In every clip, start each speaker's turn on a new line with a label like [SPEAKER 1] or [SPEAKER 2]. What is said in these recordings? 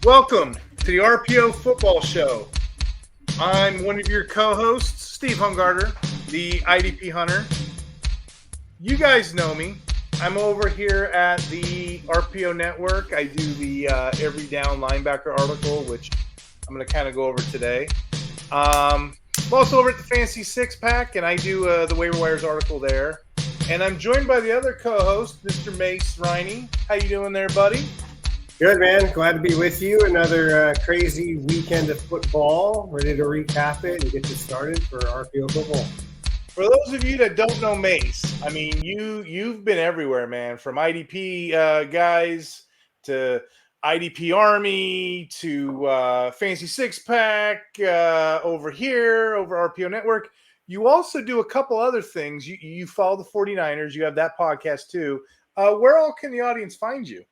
[SPEAKER 1] Welcome to the RPO Football Show. I'm one of your co-hosts, Steve Hungarter, the IDP Hunter. You guys know me. I'm over here at the RPO Network. I do the Every Down Linebacker article, which I'm going to kind of go over today. I'm also over at the Fantasy Six Pack, and I do the Waiver Wires article there. And I'm joined by the other co-host, Mr. Mase Riney. How you doing there, buddy?
[SPEAKER 2] Good, man. Glad to be with you. Another crazy weekend of football. Ready to recap it and get you started for RPO football.
[SPEAKER 1] For those of you that don't know Mase, I mean, you've been everywhere, man. From IDP guys to IDP Army to Fantasy Six Pack over here, over RPO Network. You also do a couple other things. You follow the 49ers. You have that podcast too. Where all can the audience find you?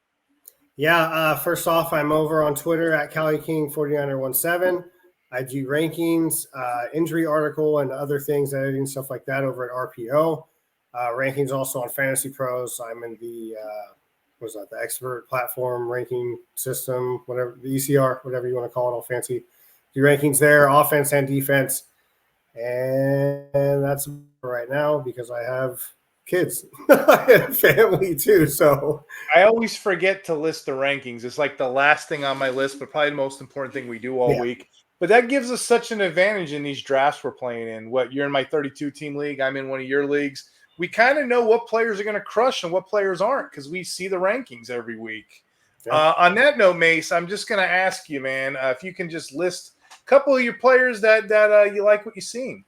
[SPEAKER 2] Yeah, first off, I'm over on Twitter at CaliKing49er17. I do rankings, injury article, and other things, editing, stuff like that over at RPO. Rankings also on Fantasy Pros. I'm in the, the expert platform ranking system, whatever, the ECR, whatever you want to call it, all fancy. Do rankings there, offense and defense. And that's right now because I have kids and family too. So
[SPEAKER 1] I always forget to list the rankings. It's like the last thing on my list, but probably the most important thing we do all week. But that gives us such an advantage in these drafts we're playing in. What, you're in my 32-team league, I'm in one of your leagues. We kind of know what players are going to crush and what players aren't because we see the rankings every week. Yeah. On that note, Mase, I'm just going to ask you, man, if you can just list a couple of your players that you like what you've seen.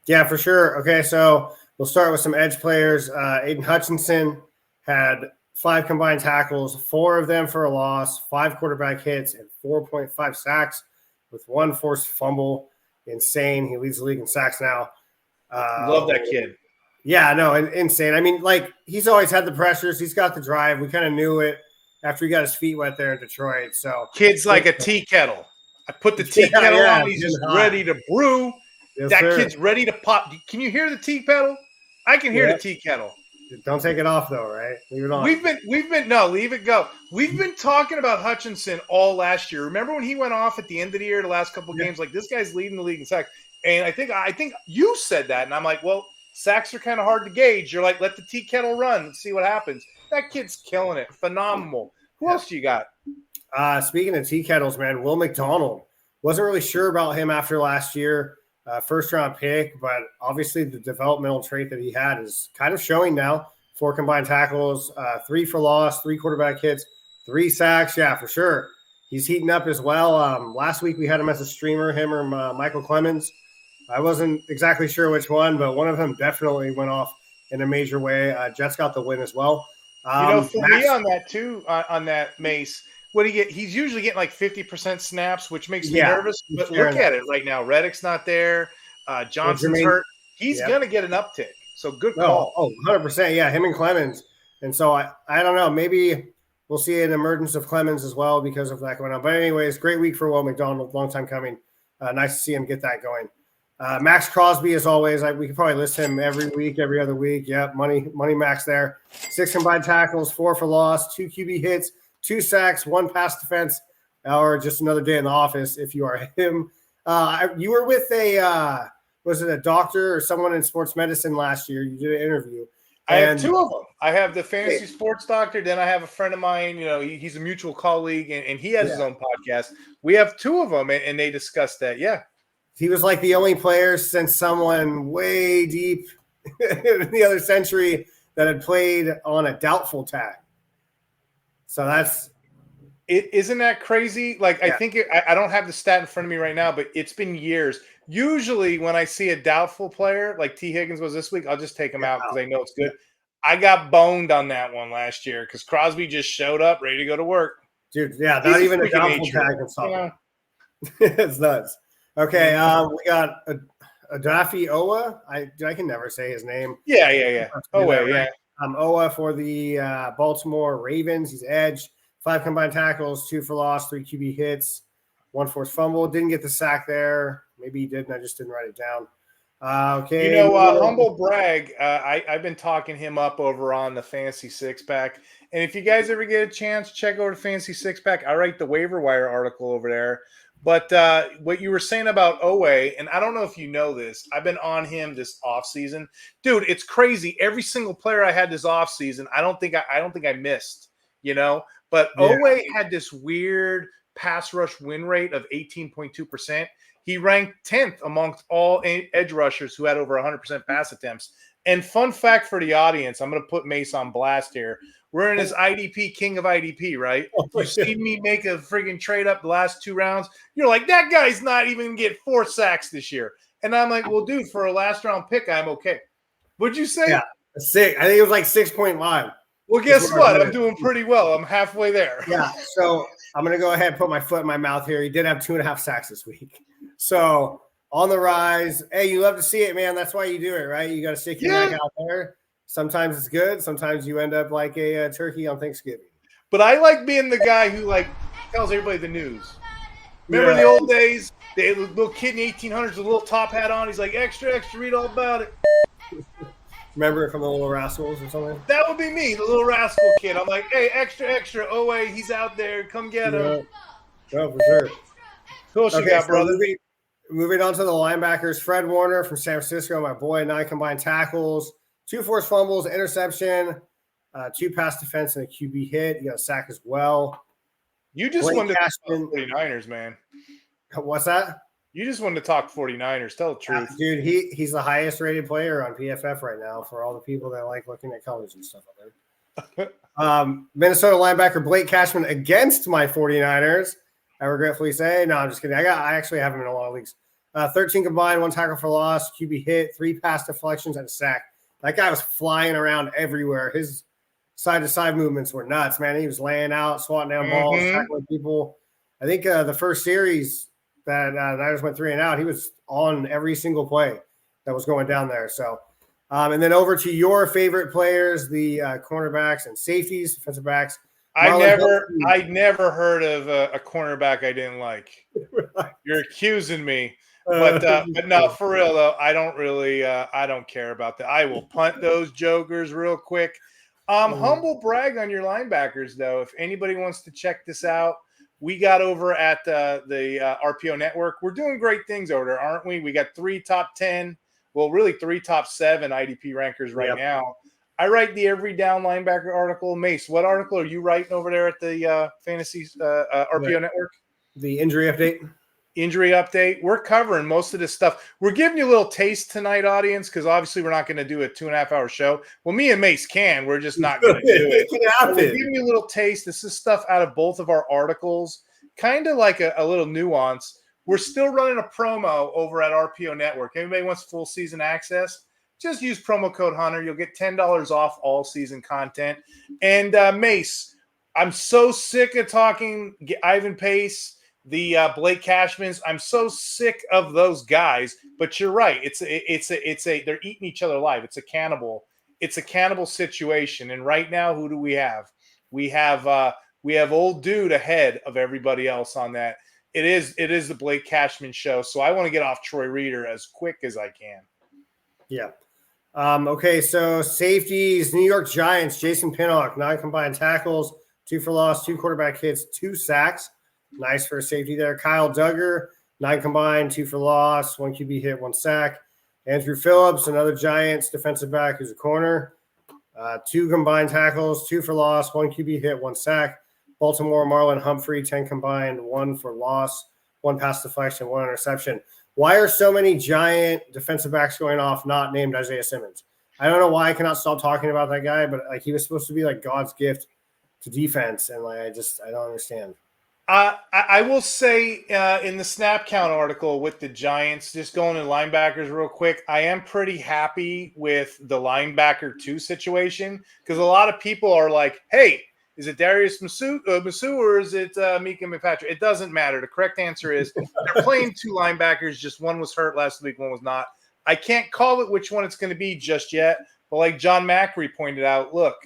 [SPEAKER 2] Yeah, for sure. Okay, so we'll start with some edge players. Aidan Hutchinson had 5 combined tackles, 4 of them for a loss, 5 quarterback hits, and 4.5 sacks with 1 forced fumble. Insane. He leads the league in sacks now.
[SPEAKER 1] Love that kid.
[SPEAKER 2] Yeah, no, insane. I mean, like, he's always had the pressures. He's got the drive. We kind of knew it after he got his feet wet there in Detroit. So
[SPEAKER 1] kid's like a tea kettle. I put the tea kettle on. He's just ready to brew. Yes, that sir. Kid's ready to pop. Can you hear the tea kettle? I can hear the tea kettle.
[SPEAKER 2] Don't take it off though, right? Leave it on.
[SPEAKER 1] Leave it go. We've been talking about Hutchinson all last year. Remember when he went off at the end of the year, the last couple of games, like this guy's leading the league in sacks. And I think you said that, and I'm like, well, sacks are kind of hard to gauge. You're like, let the tea kettle run and see what happens. That kid's killing it. Phenomenal. Who else do you got?
[SPEAKER 2] Speaking of tea kettles, man, Will McDonald. Wasn't really sure about him after last year. First-round pick, but obviously the developmental trait that he had is kind of showing now. 4 combined tackles, 3 for loss, 3 quarterback hits, 3 sacks. Yeah, for sure. He's heating up as well. Last week we had him as a streamer, him or Michael Clemens. I wasn't exactly sure which one, but one of them definitely went off in a major way. Jets got the win as well.
[SPEAKER 1] For me on that too, on that Mase, what do you get? He's usually getting like 50% snaps, which makes me nervous. But look at it right now. Reddick's not there. Johnson's hurt. He's going to get an uptick. So good call.
[SPEAKER 2] Oh, 100%. Yeah, him and Clemens. And so I don't know. Maybe we'll see an emergence of Clemens as well because of that going on. But anyways, great week for Will McDonald. Long time coming. Nice to see him get that going. Max Crosby, as always. We could probably list him every week, every other week. Yeah, money Max there. 6 combined tackles, 4 for loss, 2 QB hits, 2 sacks, 1 pass defense, or just another day in the office if you are him. You were with was it a doctor or someone in sports medicine last year? You did an interview.
[SPEAKER 1] I have 2 of them. I have the fantasy sports doctor. Then I have a friend of mine, he's a mutual colleague, and he has his own podcast. We have 2 of them, and they discussed that. Yeah.
[SPEAKER 2] He was like the only player since someone way deep in the other century that had played on a doubtful tag. So that's
[SPEAKER 1] it. Isn't that crazy? Like, I think I don't have the stat in front of me right now, but it's been years. Usually when I see a doubtful player, like T. Higgins was this week, I'll just take him out because I know it's good. I got boned on that one last year because Crosby just showed up ready to go to work.
[SPEAKER 2] Dude, yeah, not even a doubtful tag can stop him. It's nuts. Okay, we got Adafi Owa. I can never say his name.
[SPEAKER 1] Yeah. Owa, yeah.
[SPEAKER 2] Owa for the Baltimore Ravens. He's edge. 5 combined tackles, 2 for loss, 3 QB hits, 1 forced fumble. Didn't get the sack there. Maybe he did, and I just didn't write it down. Okay.
[SPEAKER 1] Humble brag. I've been talking him up over on the Fantasy Six Pack. And if you guys ever get a chance, check over the Fantasy Six Pack. I write the waiver wire article over there. But what you were saying about Owe, and I don't know if you know this, I've been on him this offseason. Dude, it's crazy. Every single player I had this offseason, I don't think I missed, But
[SPEAKER 2] Yeah.
[SPEAKER 1] Owe had this weird pass rush win rate of 18.2%. He ranked 10th amongst all edge rushers who had over 100% pass attempts. And fun fact for the audience, I'm going to put Mase on blast here. We're in his IDP, king of IDP, right? You see me make a friggin' trade up the last 2 rounds. You're like, that guy's not even going to get 4 sacks this year. And I'm like, well, dude, for a last round pick, I'm okay. What'd you say?
[SPEAKER 2] Yeah, 6. I think it was like 6.5.
[SPEAKER 1] Well, guess what? I'm doing pretty well. I'm halfway there.
[SPEAKER 2] Yeah, so I'm going to go ahead and put my foot in my mouth here. He did have 2.5 sacks this week. So on the rise. Hey, you love to see it, man. That's why you do it, right? You got to stick your neck out there. Sometimes it's good. Sometimes you end up like a turkey on Thanksgiving.
[SPEAKER 1] But I like being the guy who tells everybody the news. Remember the old days? The little kid in the 1800s with a little top hat on. He's like, extra, extra, read all about it.
[SPEAKER 2] Remember it from the Little Rascals or something?
[SPEAKER 1] That would be me, the Little Rascal kid. I'm like, hey, extra, extra. Oh, wait, he's out there. Come get him.
[SPEAKER 2] Oh, for sure.
[SPEAKER 1] Who else you got, brother?
[SPEAKER 2] Moving on to the linebackers, Fred Warner from San Francisco, my boy, 9 combined tackles, 2 forced fumbles, interception, 2 pass defense, and a QB hit. You got a sack as well.
[SPEAKER 1] You just wanted to talk 49ers, man.
[SPEAKER 2] What's that?
[SPEAKER 1] You just wanted to talk 49ers. Tell the truth.
[SPEAKER 2] Dude, he's the highest rated player on PFF right now for all the people that like looking at colors and stuff out there. Minnesota linebacker Blake Cashman against my 49ers. I regretfully say. No, I'm just kidding. I actually have him in a lot of leagues. 13 combined, 1 tackle for loss, QB hit, 3 pass deflections, and a sack. That guy was flying around everywhere. His side-to-side movements were nuts, man. He was laying out, swatting down balls, tackling people. I think the first series that the Niners went 3 and out, he was on every single play that was going down there. So, and then over to your favorite players, the cornerbacks and safeties, defensive backs.
[SPEAKER 1] I never heard of a cornerback I didn't like. You're accusing me, but no, for real though, I don't care about that. I will punt those jokers real quick. Humble brag on your linebackers though. If anybody wants to check this out, we got over at the RPO Network. We're doing great things over there, aren't we? We got 3 top 10, well, really 3 top 7 IDP rankers right now. I write the every down linebacker article. Mase, what article are you writing over there at the Fantasy RPO Network?
[SPEAKER 2] The injury update.
[SPEAKER 1] Injury update. We're covering most of this stuff. We're giving you a little taste tonight, audience, because obviously we're not going to do a 2.5-hour show. Well, me and Mase can. We're just not going to do it. We're giving you a little taste. This is stuff out of both of our articles, kind of like a little nuance. We're still running a promo over at RPO Network. Anybody wants full season access? Just use promo code Hunter. You'll get $10 off all season content. And Mase, I'm so sick of talking Ivan Pace, the Blake Cashmans. I'm so sick of those guys. But you're right. They're eating each other alive. It's a cannibal situation. And right now, who do we have? We have old dude ahead of everybody else on that. It is the Blake Cashman show. So I want to get off Troy Reader as quick as I can.
[SPEAKER 2] Yeah. Okay, so safeties, New York Giants, Jason Pinnock, 9 combined tackles, 2 for loss, 2 quarterback hits, 2 sacks. Nice for a safety there. Kyle Duggar, 9 combined, 2 for loss, 1 QB hit, 1 sack. Andrew Phillips, another Giants defensive back who's a corner. 2 combined tackles, 2 for loss, 1 QB hit, 1 sack. Baltimore, Marlon Humphrey, 10 combined, 1 for loss, 1 pass deflection, 1 interception. Why are so many Giant defensive backs going off not named Isaiah Simmons? I don't know why I cannot stop talking about that guy, but he was supposed to be like God's gift to defense, and I don't understand.
[SPEAKER 1] I will say in the snap count article with the Giants, just going to linebackers real quick, I am pretty happy with the linebacker 2 situation because a lot of people are like, hey, is it Darius Mase or is it Mika McPatrick? It doesn't matter. The correct answer is they're playing 2 linebackers. Just one was hurt last week, one was not. I can't call it which one it's going to be just yet. But like John Macri pointed out, look,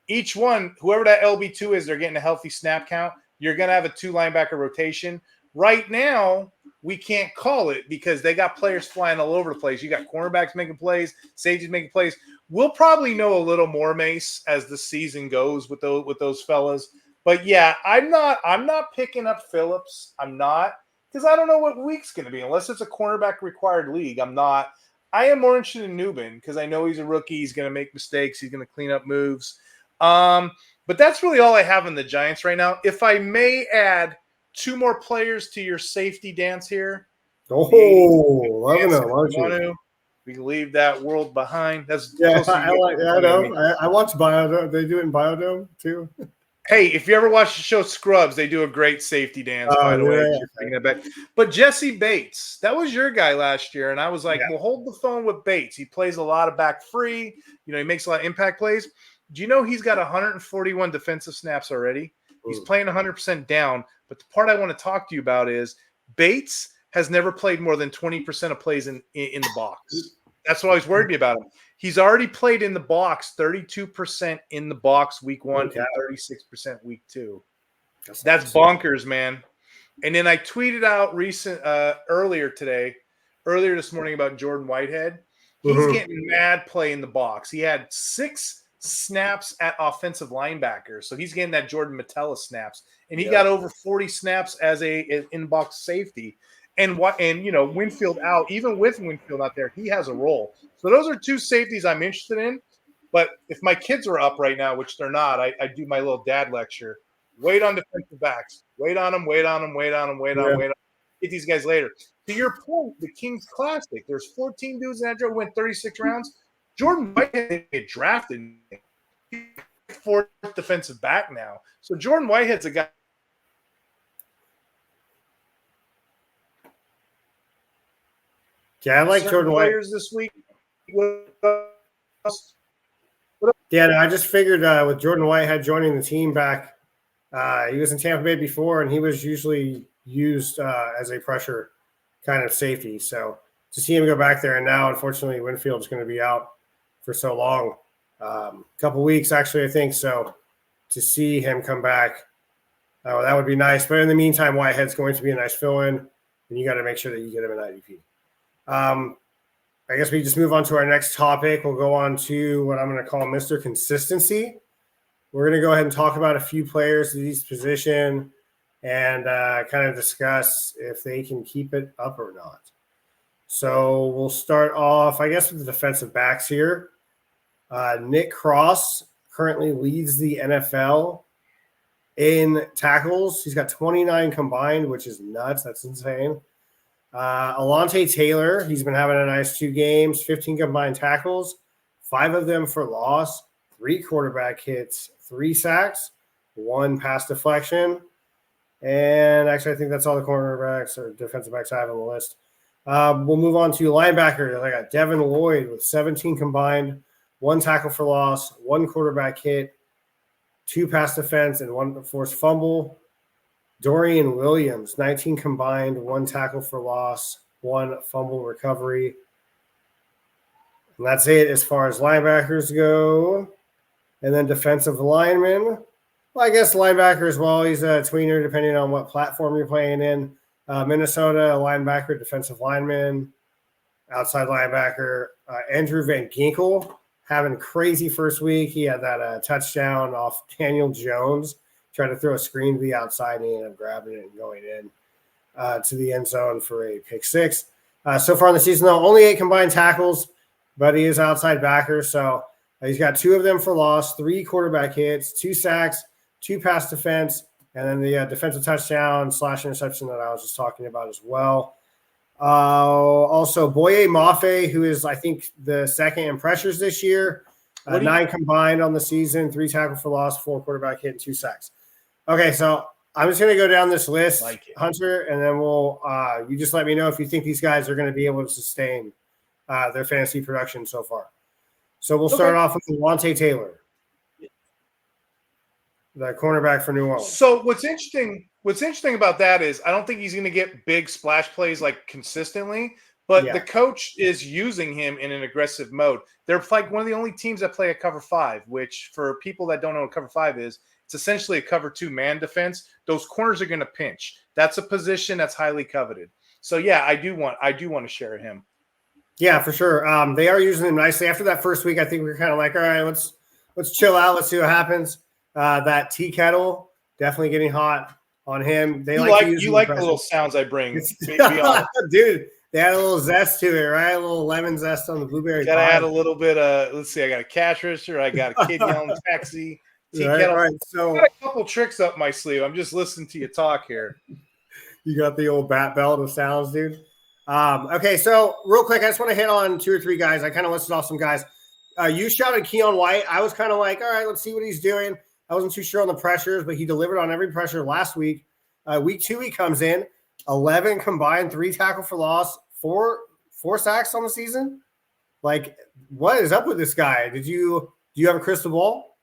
[SPEAKER 1] each one, whoever that LB2 is, they're getting a healthy snap count. You're going to have a 2 linebacker rotation. Right now, we can't call it because they got players flying all over the place. You got cornerbacks making plays, safeties making plays. We'll probably know a little more, Mase, as the season goes with those fellas. But yeah, I'm not picking up Phillips. I'm not, because I don't know what week's going to be unless it's a cornerback required league. I'm not. I am more interested in Newman because I know he's a rookie. He's going to make mistakes. He's going to clean up moves. But that's really all I have in the Giants right now. If I may add 2 more players to your safety dance here.
[SPEAKER 2] Oh, loving them, aren't you?
[SPEAKER 1] We can leave that world behind. That's
[SPEAKER 2] I know. I watch Biodome. They do it in Biodome too.
[SPEAKER 1] Hey, if you ever watch the show Scrubs, they do a great safety dance, by the way. Okay. But Jesse Bates, that was your guy last year. And I was like, well, hold the phone with Bates. He plays a lot of back free. He makes a lot of impact plays. Do you know he's got 141 defensive snaps already? He's playing 100% down. But the part I want to talk to you about is Bates has never played more than 20% of plays in the box. That's what always worried me about him. He's already played in the box 32% in the box week 1 and 36% week 2. That's bonkers, man. And then I tweeted out earlier this morning about Jordan Whitehead. He's getting mad play in the box. He had 6 snaps at offensive linebacker, so he's getting that Jordan Metella snaps, and he got over 40 snaps as a in-box safety. And Winfield out, even with Winfield out there, he has a role. So those are 2 safeties I'm interested in. But if my kids are up right now, which they're not, I do my little dad lecture. Wait on defensive backs. Wait on them. Get these guys later. To your point, the Kings Classic, there's 14 dudes in that draft went 36 rounds. Jordan Whitehead didn't get drafted. He's 4th defensive back now. So Jordan Whitehead's a guy.
[SPEAKER 2] Yeah, I like Jordan Whitehead
[SPEAKER 1] this week.
[SPEAKER 2] Yeah, no, I just figured with Jordan Whitehead joining the team back, he was in Tampa Bay before, and he was usually used as a pressure kind of safety. So to see him go back there, and now unfortunately Winfield is going to be out for so long, a couple weeks actually, I think. So to see him come back, that would be nice. But in the meantime, Whitehead's going to be a nice fill-in, and you got to make sure that you get him an IDP. I guess we just move on to our next topic. We'll go on to what I'm going to call Mr. Consistency. We're going to go ahead and talk about a few players at each position and kind of discuss if they can keep it up or not. So we'll start off, I guess, with the defensive backs here. Nick Cross currently leads the NFL in tackles. He's got 29 combined, which is nuts. That's insane. Alontae Taylor, he's been having a nice 2 games, 15 combined tackles, 5 of them for loss, 3 quarterback hits, 3 sacks, 1 pass deflection. And actually, I think that's all the cornerbacks or defensive backs I have on the list. We'll move on to linebacker. I got Devin Lloyd with 17 combined, 1 tackle for loss, 1 quarterback hit, 2 pass defense, and 1 forced fumble. Dorian Williams, 19 combined, 1 tackle for loss, 1 fumble recovery. And that's it as far as linebackers go. And then defensive linemen. Well, I guess linebacker as well. He's a tweener depending on what platform you're playing in. Minnesota, linebacker, defensive lineman, outside linebacker. Andrew Van Ginkel having a crazy first week. He had that touchdown off Daniel Jones. Tried to throw a screen to the outside, and he ended up grabbing it and going in to the end zone for a pick 6. So far in the season, though, only 8 combined tackles, but he is outside backer. So he's got 2 of them for loss, 3 quarterback hits, 2 sacks, 2 pass defense, and then the defensive touchdown / interception that I was just talking about as well. Also, Boye Mafe, who is, I think, the second in pressures this year. 9 combined on the season, 3 tackle for loss, 4 quarterback hit, and 2 sacks. Okay, so I'm just going to go down this list, Hunter, and then we'll you just let me know if you think these guys are going to be able to sustain their fantasy production so far. So we'll start off with Alontae Taylor, the cornerback for New Orleans.
[SPEAKER 1] So what's interesting about that is I don't think he's going to get big splash plays like consistently, but the coach is using him in an aggressive mode. They're like one of the only teams that play a cover 5, which for people that don't know what cover 5 is, it's essentially a cover 2 man defense. Those corners are going to pinch. That's a position that's highly coveted. So yeah, I do want to share him.
[SPEAKER 2] Yeah, for sure. They are using him nicely. After that first week, I think we were kind of like, all right, let's chill out. Let's see what happens. That tea kettle definitely getting hot on him. They like to use
[SPEAKER 1] the little sounds I bring.
[SPEAKER 2] Dude, they add a little zest to it, right? A little lemon zest on the blueberry.
[SPEAKER 1] Gotta add a little bit of, let's see, I got a cash register, I got a kid yelling taxi, tea kettle.
[SPEAKER 2] Right. So
[SPEAKER 1] I got a couple tricks up my sleeve. I'm just listening to you talk here.
[SPEAKER 2] You got the old bat belt of sounds, dude. Okay, so real quick, I just want to hit on 2 or 3 guys. I kind of listed off some guys. You shouted Keon White. I was kind of like, all right, let's see what he's doing. I wasn't too sure on the pressures, but he delivered on every pressure last week. Week 2, he comes in, 11 combined, 3 tackle for loss, 4 sacks on the season. Like, what is up with this guy? Do you have a crystal ball?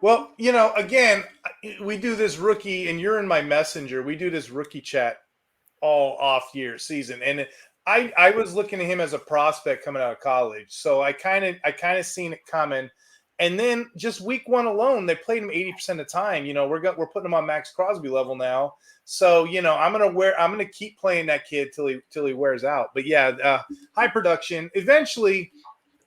[SPEAKER 1] Well, again, we do this rookie, and you're in my messenger. We do this rookie chat all off year season, and I was looking at him as a prospect coming out of college, so I kind of seen it coming. And then just week 1 alone, they played him 80% of the time. We're putting him on Max Crosby level now, so I'm gonna keep playing that kid till he wears out. But yeah, high production. Eventually,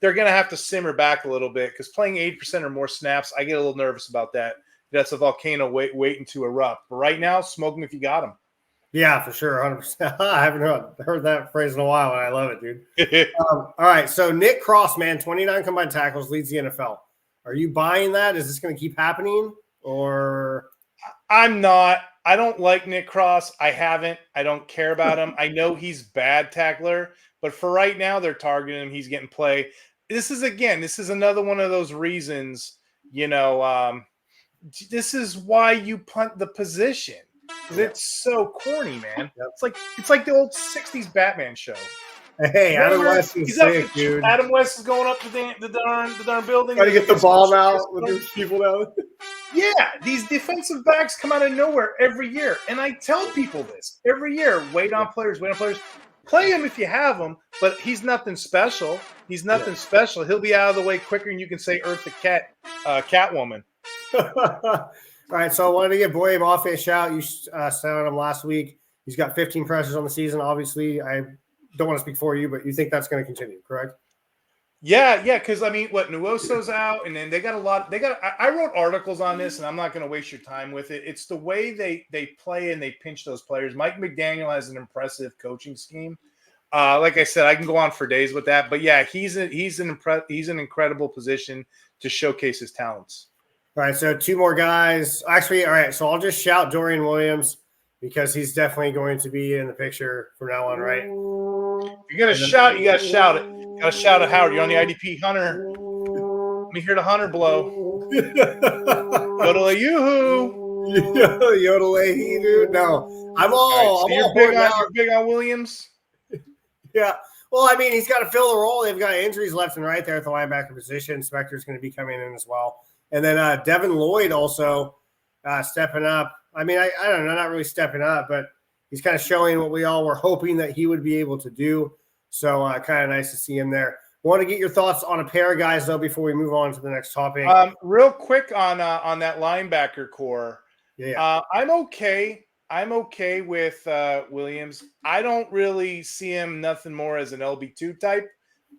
[SPEAKER 1] they're gonna have to simmer back a little bit because playing 80% or more snaps, I get a little nervous about that. That's a volcano waiting to erupt. But right now, smoke him if you got him.
[SPEAKER 2] Yeah, for sure, 100%. I haven't heard that phrase in a while, and I love it, dude. All right, so Nick Cross, man, 29 combined tackles, leads the NFL. Are you buying that? Is this going to keep happening, or?
[SPEAKER 1] I'm not. I don't like Nick Cross. I haven't. I don't care about him. I know he's bad tackler, but for right now, they're targeting him. He's getting play. This is another one of those reasons, this is why you punt the position. It's so corny, man. Yep. It's like the old 60s Batman show.
[SPEAKER 2] Hey, Adam West is sick, dude.
[SPEAKER 1] Adam West is going up to the darn building.
[SPEAKER 2] Trying to get the bomb out with these people down.
[SPEAKER 1] Yeah, these defensive backs come out of nowhere every year. And I tell people this every year. Wait on players. Play him if you have him, but he's nothing special. Special. He'll be out of the way quicker than you can say Earth the Catwoman.
[SPEAKER 2] All right, so I wanted to give Boye Mafe a shout. You sounded him last week. He's got 15 pressures on the season. Obviously, I don't want to speak for you, but you think that's going to continue, correct?
[SPEAKER 1] Yeah, because Nuoso's out, and then they got a lot. I wrote articles on this, and I'm not going to waste your time with it. It's the way they play and they pinch those players. Mike McDaniel has an impressive coaching scheme. Like I said, I can go on for days with that, but yeah, he's an incredible position to showcase his talents.
[SPEAKER 2] All right, so 2 more guys. Actually, all right, so I'll just shout Dorian Williams because he's definitely going to be in the picture from now on, right?
[SPEAKER 1] If you're going to shout, you got to shout it. You got to shout it, Howard. You're on the IDP Hunter. Let me hear the Hunter blow. Yodel-a-yoo-hoo.
[SPEAKER 2] Yodel-a-hee, dude. No, I'm all.
[SPEAKER 1] Right, so you're big on Williams?
[SPEAKER 2] Yeah. Well, I mean, he's got to fill the role. They've got injuries left and right there at the linebacker position. Spector's going to be coming in as well. And then Devin Lloyd also stepping up. I mean, I don't know, not really stepping up, but he's kind of showing what we all were hoping that he would be able to do. So kind of nice to see him there. Want to get your thoughts on a pair of guys, though, before we move on to the next topic.
[SPEAKER 1] Real quick on that linebacker core.
[SPEAKER 2] Yeah.
[SPEAKER 1] I'm okay. I'm okay with Williams. I don't really see him nothing more as an LB2 type.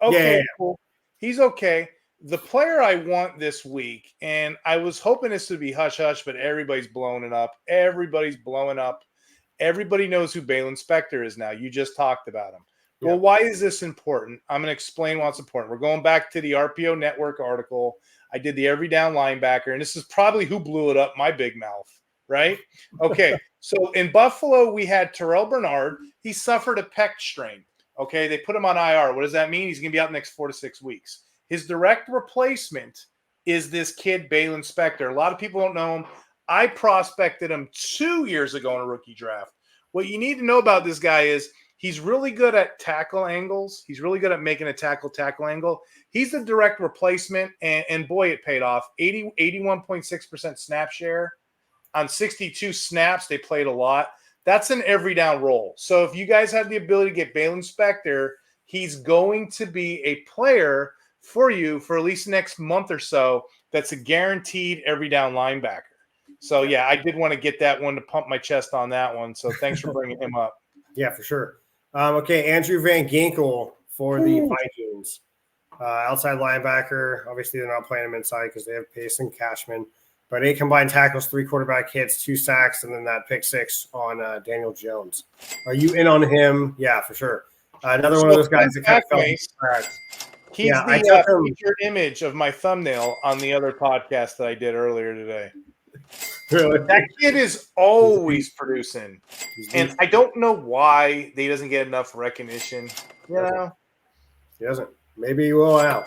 [SPEAKER 1] Okay, yeah. Cool. He's okay. The player I want this week, and I was hoping this would be hush-hush, but everybody's blowing it up. Everybody's blowing up. Everybody knows who Balen Spector is now. You just talked about him. Yeah. Well, why is this important? I'm going to explain why it's important. We're going back to the RPO Network article. I did the every down linebacker, and this is probably who blew it up, my big mouth, right? Okay, so in Buffalo, we had Terrell Bernard. He suffered a pec strain. Okay, they put him on IR. What does that mean? He's going to be out the next 4 to 6 weeks. His direct replacement is this kid, Balen Spector. A lot of people don't know him. I prospected him 2 years ago in a rookie draft. What you need to know about this guy is he's really good at tackle angles. He's really good at making a tackle angle. He's the direct replacement, and boy, it paid off. 81.6% snap share. On 62 snaps, they played a lot. That's an every down role. So if you guys have the ability to get Balen Spector, he's going to be a player for you for at least the next month or so. That's a guaranteed every down linebacker. So yeah, I did want to get that one to pump my chest on that one. So thanks for bringing him up.
[SPEAKER 2] Yeah, for sure. Okay, Andrew Van Ginkel for the Vikings. Outside linebacker. Obviously, they're not playing him inside because they have Pace and Cashman. But 8 combined tackles, 3 quarterback hits, 2 sacks, and then that pick 6 on Daniel Jones. Are you in on him? Yeah, for sure. Another one of those guys that kind of fell.
[SPEAKER 1] He's the featured image of my thumbnail on the other podcast that I did earlier today.
[SPEAKER 2] Really?
[SPEAKER 1] That kid is always producing. And I don't know why he doesn't get enough recognition. You know?
[SPEAKER 2] He doesn't. Maybe he will now.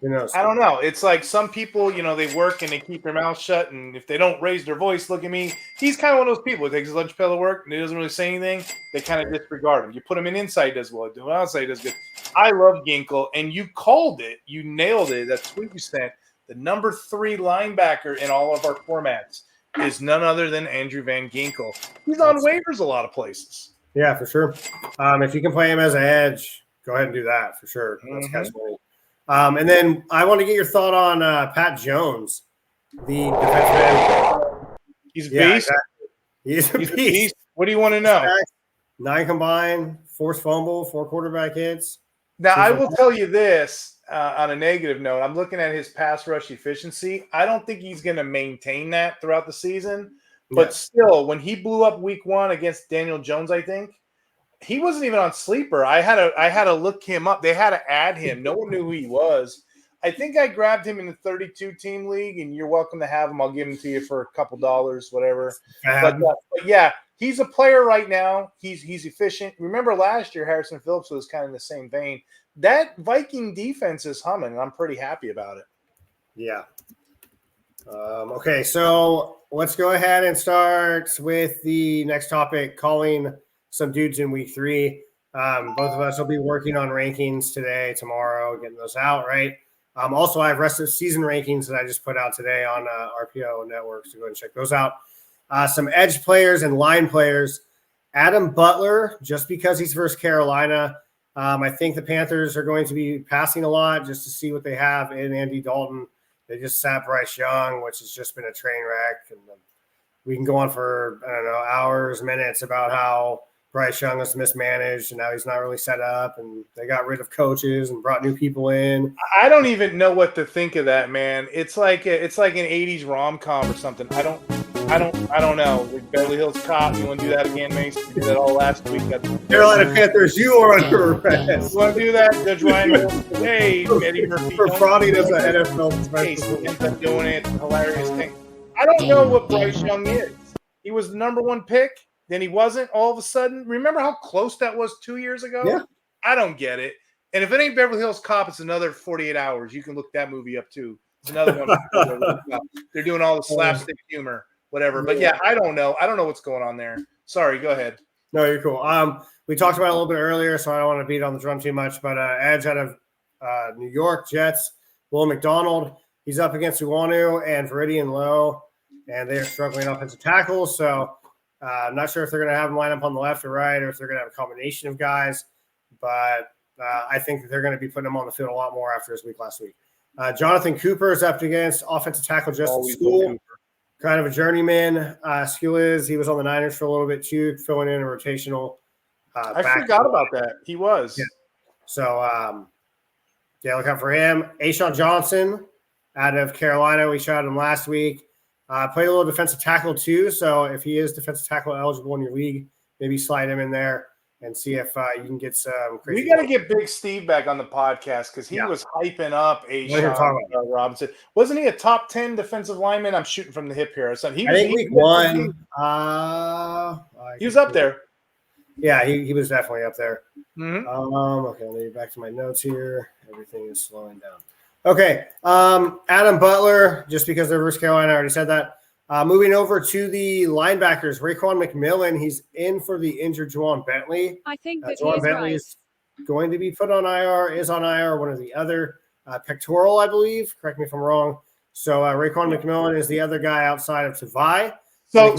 [SPEAKER 2] Who knows?
[SPEAKER 1] I don't know. It's like some people, they work and they keep their mouth shut. And if they don't raise their voice, look at me. He's kind of one of those people who takes his lunch pail to work and he doesn't really say anything. They kind of disregard him. You put him in inside, he does well. Do outside, he does good. I love Ginkel. And you called it. You nailed it. That tweet you sent. The number 3 linebacker in all of our formats is none other than Andrew Van Ginkel. He's on waivers a lot of places.
[SPEAKER 2] Yeah, for sure. If you can play him as an edge, go ahead and do that for sure. That's catch money. And then I want to get your thought on Pat Jones, the defensive end.
[SPEAKER 1] He's a beast.
[SPEAKER 2] Exactly. He's a beast.
[SPEAKER 1] What do you want to know?
[SPEAKER 2] 9 combined, forced fumble, 4 quarterback hits.
[SPEAKER 1] Now, I will tell you this on a negative note. I'm looking at his pass rush efficiency. I don't think he's going to maintain that throughout the season. But still, when he blew up week 1 against Daniel Jones, I think, he wasn't even on sleeper. I had to look him up. They had to add him. No one knew who he was. I think I grabbed him in the 32-team league, and you're welcome to have him. I'll give him to you for a couple dollars, whatever. But yeah, he's a player right now. He's efficient. Remember last year, Harrison Phillips was kind of in the same vein. That Viking defense is humming, and I'm pretty happy about it.
[SPEAKER 2] Yeah. Okay, so let's go ahead and start with the next topic, calling some dudes in week 3. Both of us will be working on rankings today, tomorrow, getting those out, right? Also, I have rest of season rankings that I just put out today on RPO Network, so go ahead and check those out. Some edge players and line players. Adam Butler, just because he's versus Carolina, I think the Panthers are going to be passing a lot just to see what they have in Andy Dalton. They just sat Bryce Young, which has just been a train wreck. And we can go on for, I don't know, hours, minutes about how Bryce Young was mismanaged and now he's not really set up, and they got rid of coaches and brought new people in.
[SPEAKER 1] I don't even know what to think of that, man. It's like an 80s rom-com or something. I don't know. Like Beverly Hills Cop, you want to do that again, Mase? You did that all last week.
[SPEAKER 2] Carolina Panthers, you are under arrest.
[SPEAKER 1] You want to do that? Judge Ryan, hey, Eddie Murphy.
[SPEAKER 2] For frauding as an NFL
[SPEAKER 1] specialist. He ends up doing it. Hilarious thing. I don't know what Bryce Young is. He was the number 1 pick. Then he wasn't all of a sudden. Remember how close that was 2 years ago?
[SPEAKER 2] Yeah.
[SPEAKER 1] I don't get it. And if it ain't Beverly Hills Cop, it's another 48 hours. You can look that movie up too. It's another one. They're doing all the slapstick humor, whatever. But yeah, I don't know. I don't know what's going on there. Sorry, go ahead.
[SPEAKER 2] No, you're cool. We talked about it a little bit earlier, so I don't want to beat on the drum too much. But edge out of New York Jets, Will McDonald. He's up against Dwon and Veridian Lowe, and they are struggling offensive tackles. So I'm not sure if they're going to have them line up on the left or right, or if they're going to have a combination of guys. But I think that they're going to be putting them on the field a lot more after his week last week. Jonathan Cooper is up against offensive tackle Justin School, kind of a journeyman. School he was on the Niners for a little bit too, filling in a rotational.
[SPEAKER 1] I forgot about that. He was.
[SPEAKER 2] Yeah. So, look out for him. A'Shawn Johnson out of Carolina. We shot him last week. Played a little defensive tackle too. So if he is defensive tackle eligible in your league, maybe slide him in there and see if you can get some crazy.
[SPEAKER 1] We got to get Big Steve back on the podcast because he was hyping up A'Shawn Robinson. Wasn't he a top 10 defensive lineman? I'm shooting from the hip here. So
[SPEAKER 2] I think week 1.
[SPEAKER 1] He was up there.
[SPEAKER 2] Yeah, he was definitely up there.
[SPEAKER 1] Mm-hmm.
[SPEAKER 2] Okay, let me get back to my notes here. Everything is slowing down. Okay, Adam Butler, just because they're versus Carolina, I already said that. Moving over to the linebackers, Raekwon McMillan, he's in for the injured Juwan Bentley.
[SPEAKER 3] I think that
[SPEAKER 2] Juwan Bentley is going to be put on IR, is on IR, one or the other. Pectoral, I believe. Correct me if I'm wrong. So Raekwon McMillan is the other guy outside of Tavai.
[SPEAKER 1] So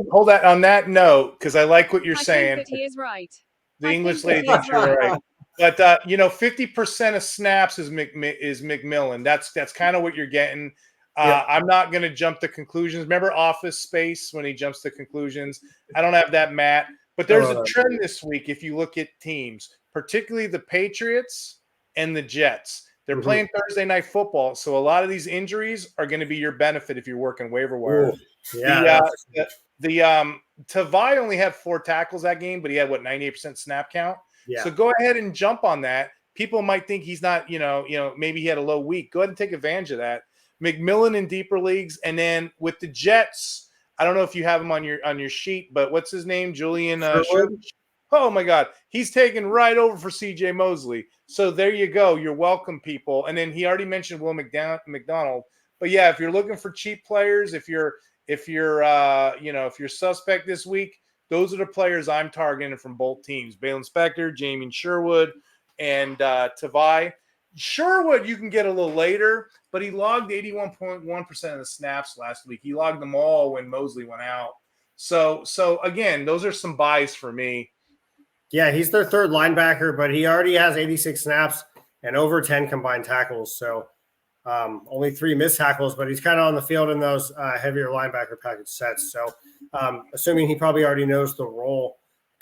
[SPEAKER 1] hold that on that note, because I like what you're saying.
[SPEAKER 3] I think that he is right.
[SPEAKER 1] The English lady thinks you're right. But 50% of snaps is McMillan. That's kind of what you're getting. I'm not going to jump to conclusions. Remember Office Space when he jumps to conclusions? I don't have that, Matt. But there's a trend this week if you look at teams, particularly the Patriots and the Jets. They're playing Thursday night football, so a lot of these injuries are going to be your benefit if you're working waiver wire.
[SPEAKER 2] Yeah,
[SPEAKER 1] Tavai only had 4 tackles that game, but he had 98% snap count.
[SPEAKER 2] Yeah.
[SPEAKER 1] So go ahead and jump on that. People might think he's not, maybe he had a low week. Go ahead and take advantage of that. McMillan in deeper leagues, and then with the Jets, I don't know if you have him on your sheet, but what's his name? Julian Sherwood. Oh my God, he's taken right over for CJ Mosley. So there you go. You're welcome, people. And then he already mentioned Will McDonald. But yeah, if you're looking for cheap players, if you're suspect this week, those are the players I'm targeting from both teams: Balen Spector, Jamie Sherwood, and Tavai. Sherwood you can get a little later, but he logged 81.1% of the snaps last week. He logged them all when Mosley went out. So again, those are some buys for me.
[SPEAKER 2] Yeah, he's their third linebacker, but he already has 86 snaps and over 10 combined tackles. So only 3 missed tackles, but he's kind of on the field in those heavier linebacker package sets. So assuming he probably already knows the role.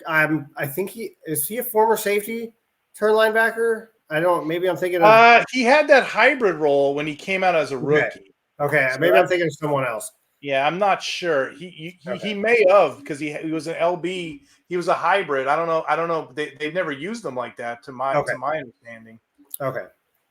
[SPEAKER 2] I think is he a former safety turned linebacker? Maybe I'm thinking of.
[SPEAKER 1] He had that hybrid role when he came out as a rookie.
[SPEAKER 2] Okay. So maybe I'm thinking of someone else.
[SPEAKER 1] Yeah, I'm not sure. He may have, because he was an LB. He was a hybrid. I don't know. They've never used them like that, to my understanding.
[SPEAKER 2] Okay.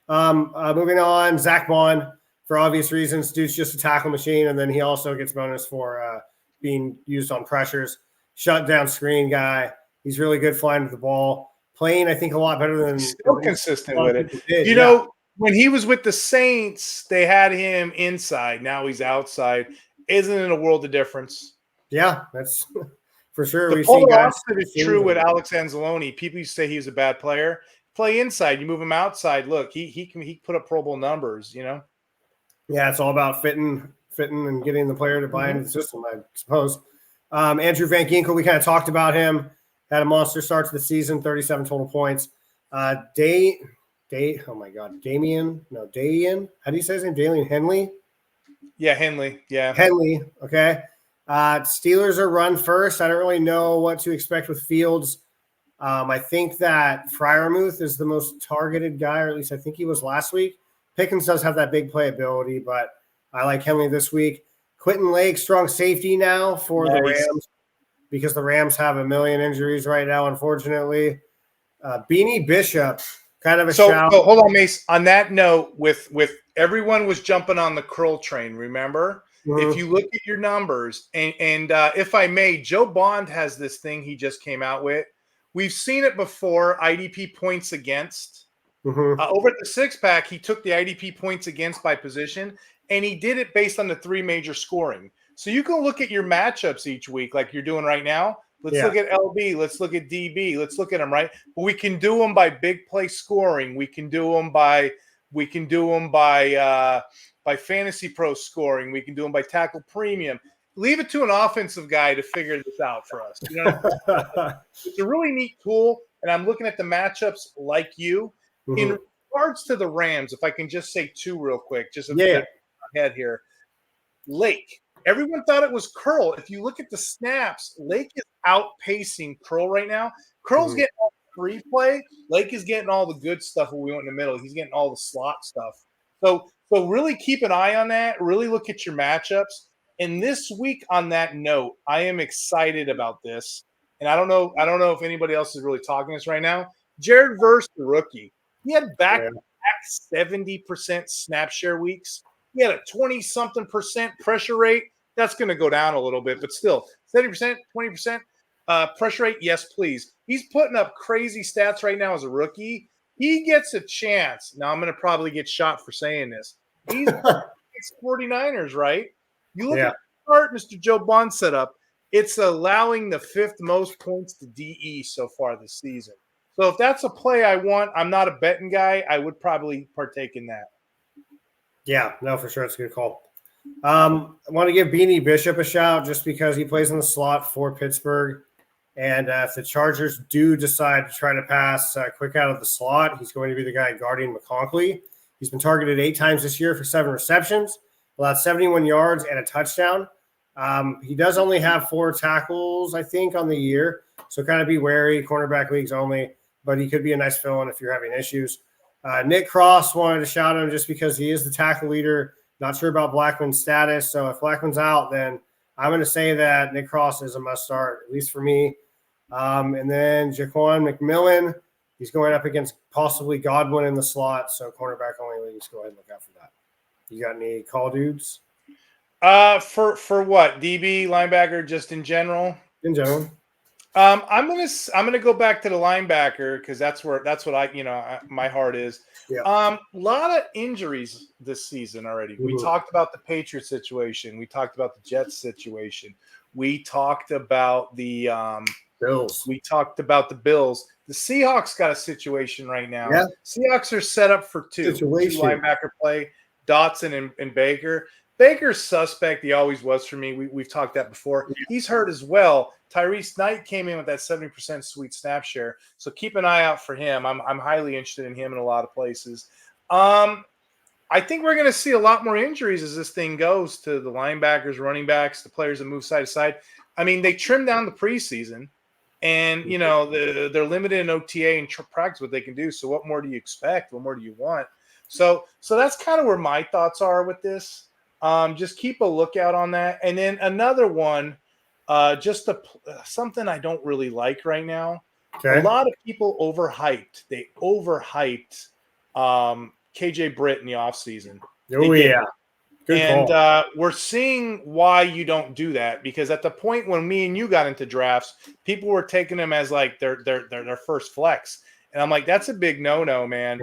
[SPEAKER 2] Moving on, Zach Bond, for obvious reasons, dude's just a tackle machine, and then he also gets bonus for being used on pressures. Shut down screen guy. He's really good flying with the ball. Playing, I think, a lot better than
[SPEAKER 1] still consistent with it. You know, when he was with the Saints, they had him inside. Now he's outside. Isn't it a world of difference?
[SPEAKER 2] Yeah, that's for sure.
[SPEAKER 1] The polar opposite is true with Alex Anzalone. People used to say he's a bad player. Play inside, you move him outside. Look, he put up Pro Bowl numbers,
[SPEAKER 2] Yeah, it's all about fitting and getting the player to buy into the system, I suppose. Andrew Van Ginkel, we kind of talked about him. Had a monster start to the season, 37 total points. Damian. How do you say his name? Dalian Henley?
[SPEAKER 1] Yeah, Henley. Yeah.
[SPEAKER 2] Henley, okay. Steelers are run first. I don't really know what to expect with Fields. I think that Freiermuth is the most targeted guy, or at least I think he was last week. Pickens does have that big playability, but I like Henley this week. Quentin Lake, strong safety now for the Rams, because the Rams have a million injuries right now, unfortunately. Beanie Bishop, kind of a shout.
[SPEAKER 1] So hold on, Mase. On that note, with everyone was jumping on the curl train, remember? Mm-hmm. If you look at your numbers, and if I may, Joe Bond has this thing he just came out with. We've seen it before, IDP points against. Mm-hmm. Over at the six-pack, he took the IDP points against by position, and he did it based on the 3 major scoring. So you can look at your matchups each week like you're doing right now. Let's look at LB. Let's look at DB. Let's look at them, right? But we can do them by big play scoring. We can do them by Fantasy Pro scoring. We can do them by tackle premium. Leave it to an offensive guy to figure this out for us. You know, it's a really neat tool, and I'm looking at the matchups like you. Mm-hmm. In regards to the Rams, if I can just say 2 real quick, just ahead here. Lake. Everyone thought it was Curl. If you look at the snaps, Lake is outpacing Curl right now. Curl's getting all the free play. Lake is getting all the good stuff when we went in the middle. He's getting all the slot stuff. So really keep an eye on that. Really look at your matchups. And this week, on that note, I am excited about this. And I don't know if anybody else is really talking this right now. Jared Verse, the rookie, he had back-to-back 70% snap share weeks. He had a 20-something% pressure rate. That's going to go down a little bit, but still, 70%, 20% pressure rate, yes, please. He's putting up crazy stats right now as a rookie. He gets a chance. Now, I'm going to probably get shot for saying this. He's 49ers, right? You look at the chart Mr. Joe Bond set up, it's allowing the 5th most points to DE so far this season. So if that's a play I want, I'm not a betting guy, I would probably partake in that.
[SPEAKER 2] Yeah, no, for sure. It's a good call. I want to give Beanie Bishop a shout just because he plays in the slot for Pittsburgh. And if the Chargers do decide to try to pass quick out of the slot, he's going to be the guy guarding McConkley. He's been targeted 8 times this year for 7 receptions, allowed 71 yards and a touchdown. He does only have 4 tackles, I think, on the year. So kind of be wary, cornerback leagues only, but he could be a nice fill-in if you're having issues. Nick Cross wanted to shout him just because he is the tackle leader. Not sure about Blackman's status. So if Blackman's out, then I'm going to say that Nick Cross is a must start, at least for me. And then Jaquan McMillan, he's going up against possibly Godwin in the slot. So cornerback only leagues, go ahead and look out for that. You got any call dudes?
[SPEAKER 1] For what? DB, linebacker, just in general?
[SPEAKER 2] In general.
[SPEAKER 1] I'm gonna go back to the linebacker because that's what my heart is.
[SPEAKER 2] Yeah.
[SPEAKER 1] A lot of injuries this season already. We talked about the Patriots situation. We talked about the Jets situation. We talked about the
[SPEAKER 2] Bills.
[SPEAKER 1] We talked about the Bills. The Seahawks got a situation right now.
[SPEAKER 2] Yeah.
[SPEAKER 1] Seahawks are set up for two linebacker play, Dotson and Baker. Baker's suspect. He always was for me. We've talked that before. Yeah. He's hurt as well. Tyrese Knight came in with that 70% sweet snap share. So keep an eye out for him. I'm highly interested in him in a lot of places. I think we're going to see a lot more injuries as this thing goes to the linebackers, running backs, the players that move side to side. I mean, they trimmed down the preseason, and, they're limited in OTA and practice what they can do. So what more do you expect? What more do you want? So that's kind of where my thoughts are with this. Just keep a lookout on that. And then another one, something I don't really like right now. Okay. A lot of people overhyped. They overhyped KJ Britt in the offseason.
[SPEAKER 2] Oh, yeah.
[SPEAKER 1] Good call. We're seeing why you don't do that, because at the point when me and you got into drafts, people were taking them as like their first flex. And I'm like, that's a big no-no, man.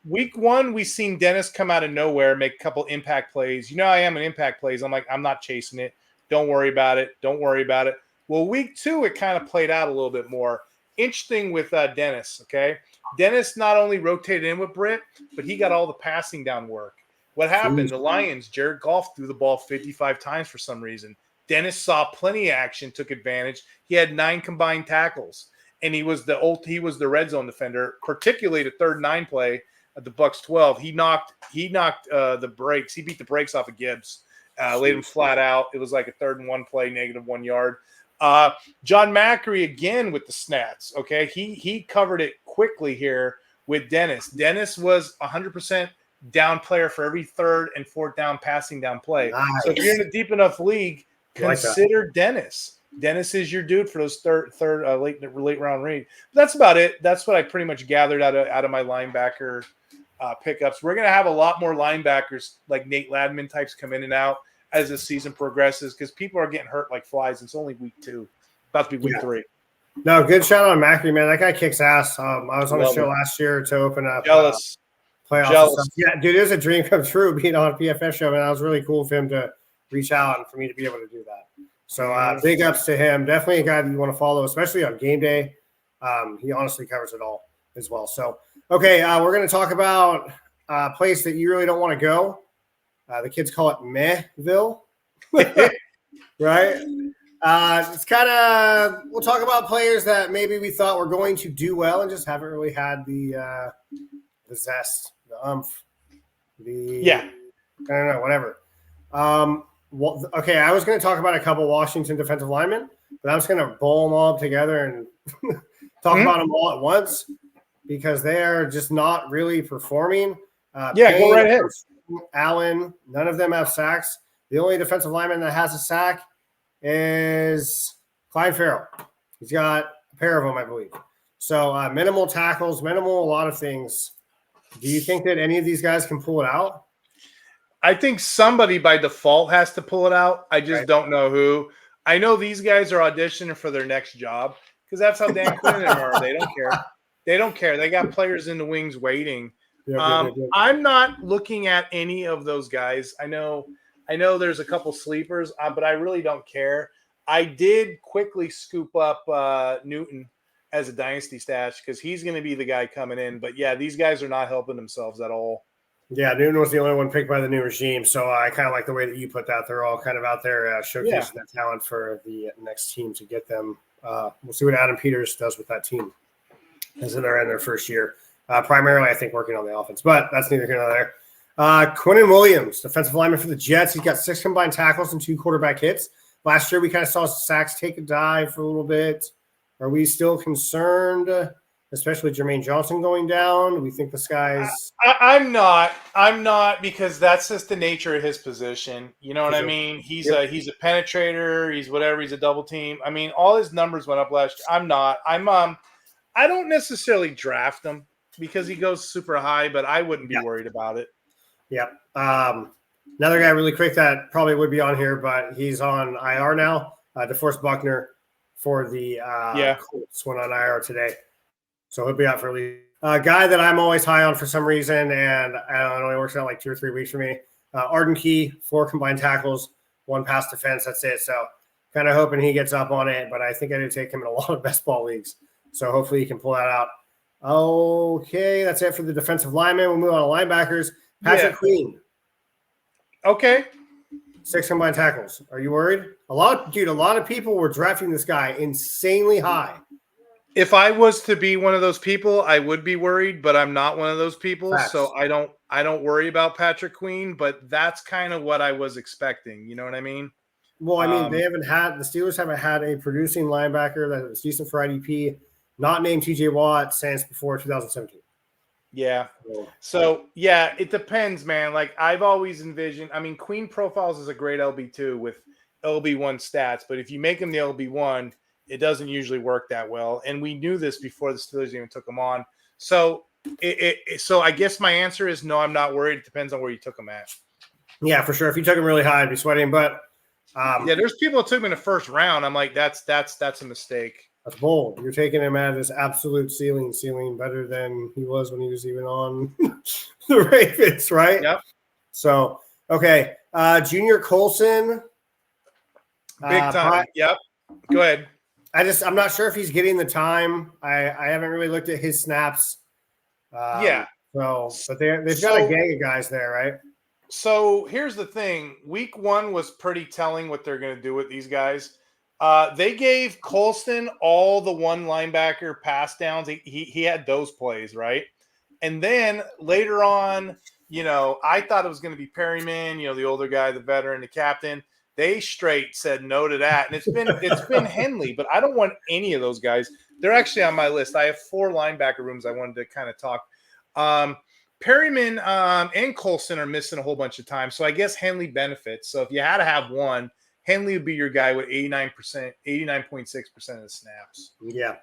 [SPEAKER 1] Week one, we seen Dennis come out of nowhere, make a couple impact plays. I am an impact plays. I'm like, I'm not chasing it. Don't worry about it. Don't worry about it. Well, week two, it kind of played out a little bit more. Interesting with Dennis, okay? Dennis not only rotated in with Britt, but he got all the passing down work. What happened? The Lions, Jared Goff threw the ball 55 times for some reason. Dennis saw plenty of action, took advantage. He had 9 combined tackles. And he was the red zone defender, particularly the 3rd and 9 play at the Bucs 12. He knocked the brakes. He beat the brakes off of Gibbs, laid him flat out. It was like a 3rd and 1 play, -1 yard. John Macri again with the snats. Okay, he covered it quickly here with Dennis. Dennis was 100% down player for every 3rd and 4th down passing down play. Nice. So if you're in a deep enough league, consider Dennis. Dennis is your dude for those third late round read. But that's about it. That's what I pretty much gathered out of my linebacker pickups. We're going to have a lot more linebackers like Nate Ladman types come in and out as the season progresses, because people are getting hurt like flies. It's only week 2, about to be week 3.
[SPEAKER 2] No, good shout out on Macri, man. That guy kicks ass. I was on the show last year to open up
[SPEAKER 1] playoffs.
[SPEAKER 2] Yeah, dude, it was a dream come true being on a PFF show, man. That was really cool for him to reach out and for me to be able to do that. So big ups to him. Definitely a guy that you want to follow, especially on game day. He honestly covers it all as well. So, okay, we're going to talk about a place that you really don't want to go. The kids call it Mehville, right? It's kind of – we'll talk about players that maybe we thought were going to do well and just haven't really had the zest, the umph, I don't know, whatever. Well, okay, I was going to talk about a couple Washington defensive linemen, but I'm just going to bowl them all together and talk about them all at once because they are just not really performing.
[SPEAKER 1] Payne, go right ahead.
[SPEAKER 2] Allen, none of them have sacks. The only defensive lineman that has a sack is Clyde Farrell. He's got a pair of them, I believe. So minimal tackles, minimal a lot of things. Do you think that any of these guys can pull it out?
[SPEAKER 1] I think somebody by default has to pull it out. I just don't know who. I know these guys are auditioning for their next job because that's how Dan Quinn and them are. They don't care. They don't care. They got players in the wings waiting. I'm not looking at any of those guys. I know there's a couple sleepers, but I really don't care. I did quickly scoop up Newton as a dynasty stash because he's going to be the guy coming in. But, yeah, these guys are not helping themselves at all.
[SPEAKER 2] Yeah, Newton was the only one picked by the new regime, so I kind of like the way that you put that. They're all kind of out there showcasing their talent for the next team to get them. We'll see what Adam Peters does with that team as they're in their first year. Primarily, I think, working on the offense, but that's neither here nor there. Quinnen Williams, defensive lineman for the Jets. He's got 6 combined tackles and 2 quarterback hits. Last year, we kind of saw sacks take a dive for a little bit. Are we still concerned, especially Jermaine Johnson going down? Do we think the sky's...
[SPEAKER 1] I'm not because that's just the nature of his position. You know what I mean? He's a penetrator. He's whatever. He's a double team. I mean, all his numbers went up last year. I'm not. I don't necessarily draft him because he goes super high, but I wouldn't be worried about it.
[SPEAKER 2] Yep. Another guy really quick that probably would be on here, but he's on IR now. DeForest Buckner for the Colts went on IR today. So he'll be out for a leave. A guy that I'm always high on for some reason, and I don't know, it works out like 2 or 3 weeks for me. Arden Key, 4 combined tackles, 1 pass defense. That's it. So kind of hoping he gets up on it, but I think I do take him in a lot of best ball leagues. So hopefully he can pull that out. Okay, that's it for the defensive lineman. We'll move on to linebackers. Patrick Queen.
[SPEAKER 1] Okay.
[SPEAKER 2] 6 combined tackles. Are you worried? A lot of people were drafting this guy insanely high.
[SPEAKER 1] If I was to be one of those people, I would be worried, but I'm not one of those people.
[SPEAKER 2] Facts.
[SPEAKER 1] So I don't worry about Patrick Queen, but that's kind of what I was expecting. You know what I mean?
[SPEAKER 2] Well, I mean, the Steelers haven't had a producing linebacker that was decent for IDP, not named TJ Watt since before 2017.
[SPEAKER 1] Yeah. So, yeah, it depends, man. Like, I've always envisioned, I mean, Queen profiles is a great LB2 with LB1 stats, but if you make him the LB1, it doesn't usually work that well. And we knew this before the Steelers even took him on. So, so I guess my answer is no, I'm not worried. It depends on where you took him at.
[SPEAKER 2] Yeah, for sure. If you took him really high, I'd be sweating. But
[SPEAKER 1] there's people that took him in the first round. I'm like, that's a mistake.
[SPEAKER 2] That's bold. You're taking him at his absolute ceiling better than he was when he was even on the Ravens, right?
[SPEAKER 1] Yep.
[SPEAKER 2] So, okay. Junior Colson.
[SPEAKER 1] Big time. Yep. Go ahead.
[SPEAKER 2] I'm not sure if he's getting the time. I haven't really looked at his snaps. So, but they've got a gang of guys there, right?
[SPEAKER 1] So here's the thing. Week 1 was pretty telling what they're going to do with these guys. They gave Colston all the one linebacker pass downs. He had those plays, right? And then later on, I thought it was going to be Perryman, the older guy, the veteran, the captain. They straight said no to that. And it's been Henley, but I don't want any of those guys. They're actually on my list. I have 4 linebacker rooms I wanted to kind of talk. Perryman and Colson are missing a whole bunch of time. So I guess Henley benefits. So if you had to have one, Henley would be your guy with 89.6% of the snaps.
[SPEAKER 2] Yeah.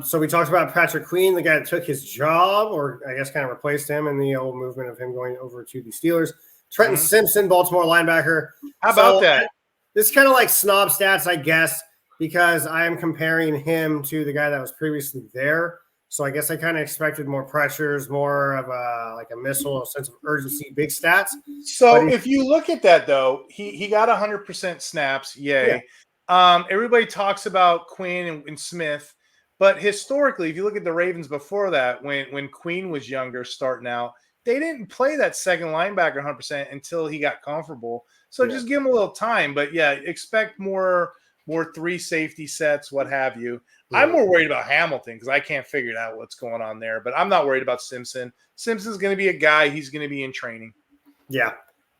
[SPEAKER 2] So we talked about Patrick Queen, the guy that took his job, or I guess kind of replaced him in the old movement of him going over to the Steelers. Trenton Simpson, Baltimore linebacker.
[SPEAKER 1] How about that?
[SPEAKER 2] This is kind of like snob stats, I guess, because I am comparing him to the guy that was previously there. So I guess I kind of expected more pressures, more of a missile, a sense of urgency, big stats.
[SPEAKER 1] So if you look at that, though, he got 100% snaps. Yay. Yeah. Everybody talks about Quinn and Smith, but historically, if you look at the Ravens before that, when Queen was younger, starting out, they didn't play that second linebacker 100% until he got comfortable. So just give him a little time. But, expect more 3 safety sets, what have you. Yeah. I'm more worried about Hamilton because I can't figure out what's going on there. But I'm not worried about Simpson. Simpson's going to be a guy. He's going to be in training.
[SPEAKER 2] Yeah.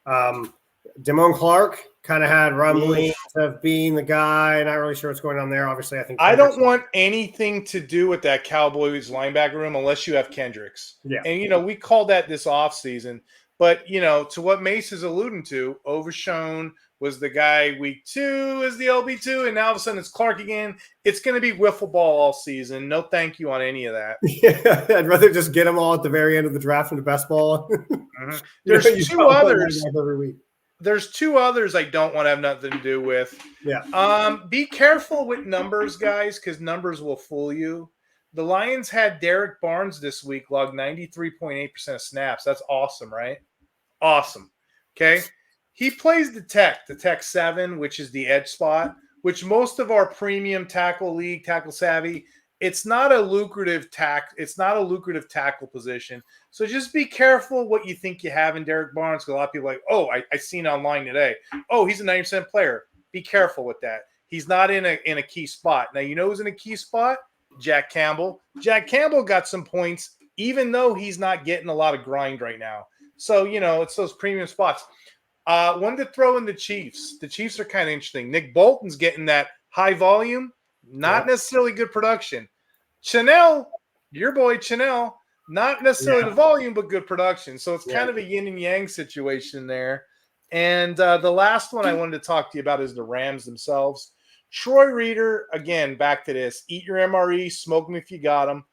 [SPEAKER 2] Damone Clark kind of had rumblings of being the guy. Not really sure what's going on there. Obviously, I
[SPEAKER 1] don't want anything to do with that Cowboys linebacker room unless you have Kendricks.
[SPEAKER 2] Yeah.
[SPEAKER 1] And, we called that this offseason. But, to what Mase is alluding to, Overshown was the guy week 2 as the LB2, and now all of a sudden it's Clark again. It's going to be wiffle ball all season. No thank you on any of that.
[SPEAKER 2] Yeah, I'd rather just get them all at the very end of the draft in the best ball.
[SPEAKER 1] There's 2 others. Every week. There's 2 others I don't want to have nothing to do with.
[SPEAKER 2] Yeah.
[SPEAKER 1] Be careful with numbers, guys, because numbers will fool you. The Lions had Derek Barnes this week log 93.8% of snaps. That's awesome, right? Awesome. Okay. He plays the tech 7, which is the edge spot, which most of our premium tackle league, tackle savvy, it's not a lucrative tackle position. So just be careful what you think you have in Derek Barnes. Because a lot of people are like, oh, I seen online today. Oh, he's a 90% player. Be careful with that. He's not in a key spot. Now, who's in a key spot? Jack Campbell. Jack Campbell got some points, even though he's not getting a lot of grind right now. So, it's those premium spots. One to throw in the Chiefs. The Chiefs are kind of interesting. Nick Bolton's getting that high volume. not necessarily good production. Chanel, your boy Chanel, not necessarily the volume, but good production. So it's kind of a yin and yang situation there. And the last one I wanted to talk to you about is the Rams themselves. Troy Reader, again, back to this. Eat your MRE, smoke them if you got them.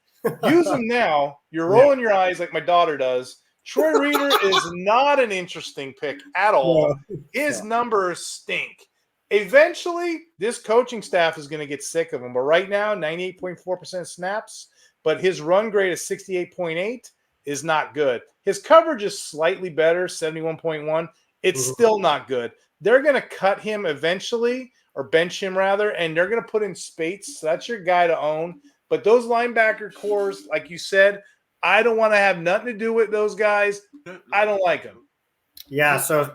[SPEAKER 1] Use them now. You're rolling your eyes like my daughter does. Troy Reader is not an interesting pick at all. His numbers stink. Eventually, this coaching staff is going to get sick of him. But right now, 98.4% snaps, but his run grade is 68.8 is not good. His coverage is slightly better, 71.1. It's still not good. They're going to cut him eventually, or bench him rather, and they're going to put in Spates. So that's your guy to own. But those linebacker cores, like you said, I don't want to have nothing to do with those guys. I don't like them.
[SPEAKER 2] Yeah, so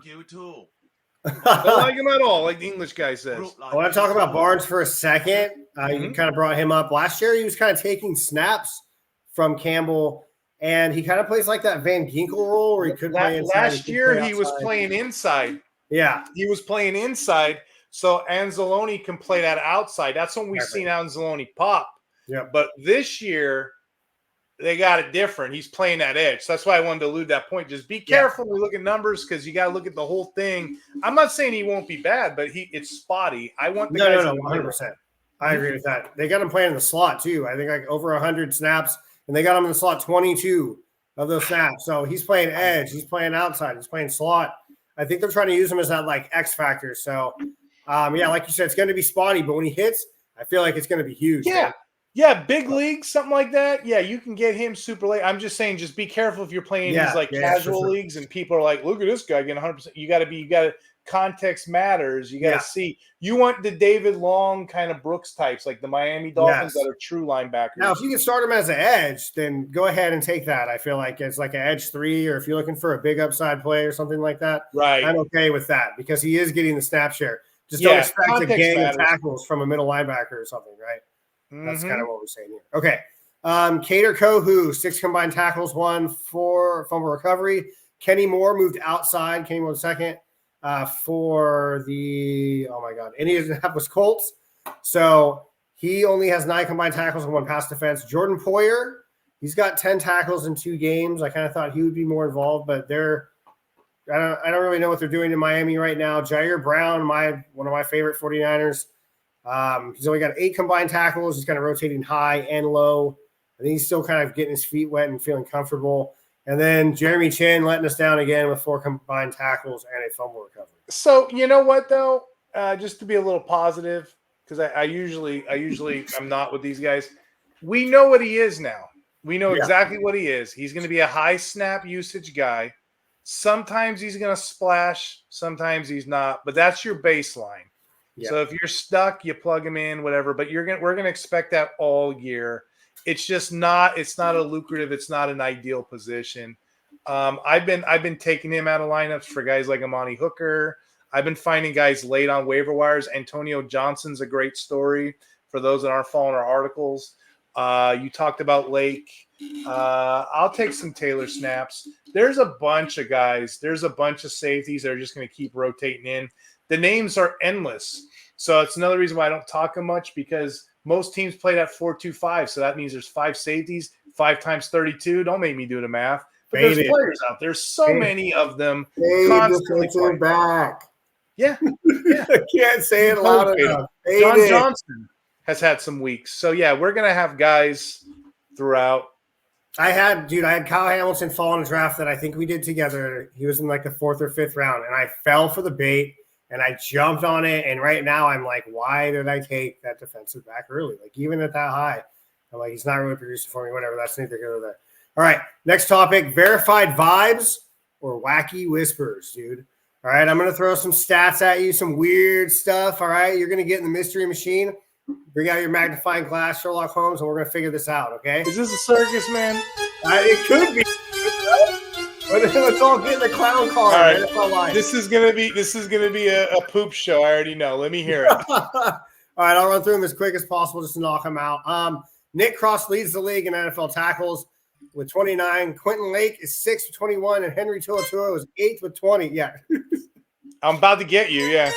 [SPEAKER 1] I don't like him at all, like the English guy says.
[SPEAKER 2] I want to talk about Barnes for a second. You kind of brought him up. Last year, he was kind of taking snaps from Campbell, and he kind of plays like that Van Ginkel role where he could play inside.
[SPEAKER 1] Last year, he was playing inside.
[SPEAKER 2] Yeah.
[SPEAKER 1] He was playing inside, so Anzalone can play that outside. That's when we've seen Anzalone pop.
[SPEAKER 2] Yeah.
[SPEAKER 1] But this year, they got it different. He's playing that edge. So that's why I wanted to allude that point. Just be careful when we look at numbers because you got to look at the whole thing. I'm not saying he won't be bad, but it's spotty. I want the guys.
[SPEAKER 2] No, 100%. I agree with that. They got him playing in the slot too. I think like over 100 snaps, and they got him in the slot 22 of those snaps. So he's playing edge. He's playing outside. He's playing slot. I think they're trying to use him as that like X factor. So, like you said, it's going to be spotty, but when he hits, I feel like it's going to be huge.
[SPEAKER 1] Yeah.
[SPEAKER 2] Man.
[SPEAKER 1] Yeah, big league, something like that. Yeah, you can get him super late. I'm just saying, just be careful if you're playing these like casual leagues and people are like, look at this guy getting 100%. You got to context matters. You got to see. You want the David Long kind of Brooks types, like the Miami Dolphins that are true linebackers.
[SPEAKER 2] Now, if you can start him as an edge, then go ahead and take that. I feel like it's like an edge 3, or if you're looking for a big upside play or something like that,
[SPEAKER 1] right? I'm
[SPEAKER 2] okay with that because he is getting the snap share. Just don't expect a gang of tackles from a middle linebacker or something, right? That's kind of what we're saying here. Okay. Cater Kohu, 6 combined tackles, 1 for fumble recovery. Kenny Moore moved outside. Kenny Moore second for the, Indianapolis Colts. So he only has 9 combined tackles and 1 pass defense. Jordan Poyer, he's got 10 tackles in 2 games. I kind of thought he would be more involved, but I don't really know what they're doing in Miami right now. Jair Brown, one of my favorite 49ers. He's only got 8 combined tackles. He's kind of rotating high and low. I think he's still kind of getting his feet wet and feeling comfortable. And then Jeremy Chin letting us down again with 4 combined tackles and a fumble recovery.
[SPEAKER 1] So you know what though, just to be a little positive, because I usually I'm not with these guys. We know what he is now. We know exactly what he is. He's going to be a high snap usage guy. Sometimes he's going to splash. Sometimes he's not. But that's your baseline. Yeah. So if you're stuck, you plug him in, whatever. But we're gonna expect that all year. It's just not. It's not a lucrative. It's not an ideal position. I've been taking him out of lineups for guys like Amani Hooker. I've been finding guys late on waiver wires. Antonio Johnson's a great story for those that aren't following our articles. You talked about Lake. I'll take some Taylor snaps. There's a bunch of guys. There's a bunch of safeties that are just going to keep rotating in. The names are endless. So it's another reason why I don't talk much, because most teams play that 4-2-5. So that means there's 5 safeties, 5 times 32. Don't make me do the math. But there's players out there. So many of them constantly playing.
[SPEAKER 2] Back.
[SPEAKER 1] Yeah.
[SPEAKER 2] I can't say it loud enough.
[SPEAKER 1] John Johnson has had some weeks. So, we're going to have guys throughout.
[SPEAKER 2] I had Kyle Hamilton fall in a draft that I think we did together. He was in like the 4th or 5th round, and I fell for the bait. And I jumped on it, and right now I'm like, why did I take that defensive back early? Like, even at that high, I'm like, he's not really producing for me, whatever. That's neither here nor there. All right, next topic, verified vibes or wacky whispers, dude. All right, I'm going to throw some stats at you, some weird stuff, all right? You're going to get in the mystery machine, bring out your magnifying glass, Sherlock Holmes, and we're going to figure this out, okay?
[SPEAKER 1] Is this a circus, man?
[SPEAKER 2] It could be. Let's all get in the clown car.
[SPEAKER 1] All right. This is gonna be a poop show. I already know. Let me hear it.
[SPEAKER 2] All right, I'll run through them as quick as possible just to knock them out. Nick Cross leads the league in NFL tackles with 29. Quentin Lake is 6th with 21, and Henry To'oTo'o is 8th with 20. Yeah.
[SPEAKER 1] I'm about to get you. Yeah.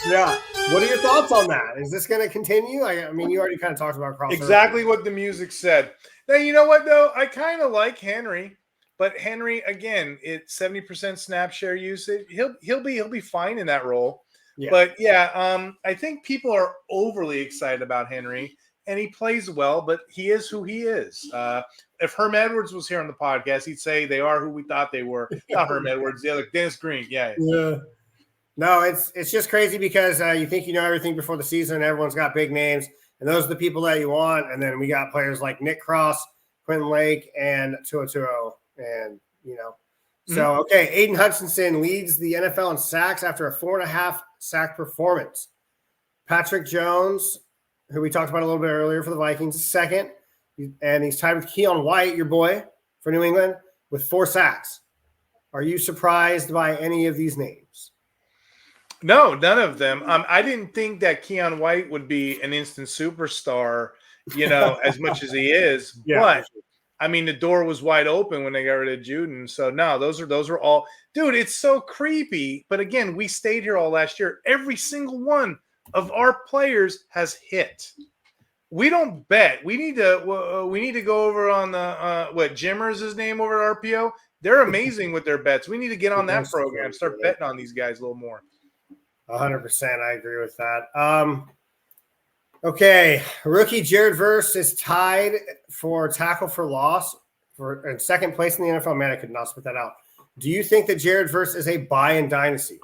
[SPEAKER 2] Yeah. What are your thoughts on that? Is this going to continue? I mean, you already kind of talked about crossover.
[SPEAKER 1] Exactly what the music said. Now, you know what, though? I kind of like Henry. But Henry, again, it's 70% snap share usage. He'll be fine in that role. Yeah. But yeah, I think people are overly excited about Henry, and he plays well. But he is who he is. If Herm Edwards was here on the podcast, he'd say they are who we thought they were. Not Herm Edwards, the other Dennis Green. Yeah.
[SPEAKER 2] No, it's just crazy because you think you know everything before the season. Everyone's got big names, and those are the people that you want. And then we got players like Nick Cross, Quentin Lake, and Tuo. And, so, okay, Aidan Hutchinson leads the NFL in sacks after a 4.5 sack performance. Patrick Jones, who we talked about a little bit earlier for the Vikings, is second. And he's tied with Keon White, your boy, for New England, with 4 sacks. Are you surprised by any of these names?
[SPEAKER 1] No, none of them. I didn't think that Keon White would be an instant superstar, as much as he is. Yeah, but I mean, the door was wide open when they got rid of Juden. So no, those are all, dude. It's so creepy. But again, we stayed here all last year. Every single one of our players has hit. We don't bet. We need to go over on the Jimmer's his name over at RPO. They're amazing with their bets. We need to get on that program. Start betting on these guys a little more.
[SPEAKER 2] 100%. I agree with that. Okay, rookie Jared Verse is tied for tackle for loss in second place in the NFL. Man, I could not spit that out. Do you think that Jared Verse is a buy in dynasty?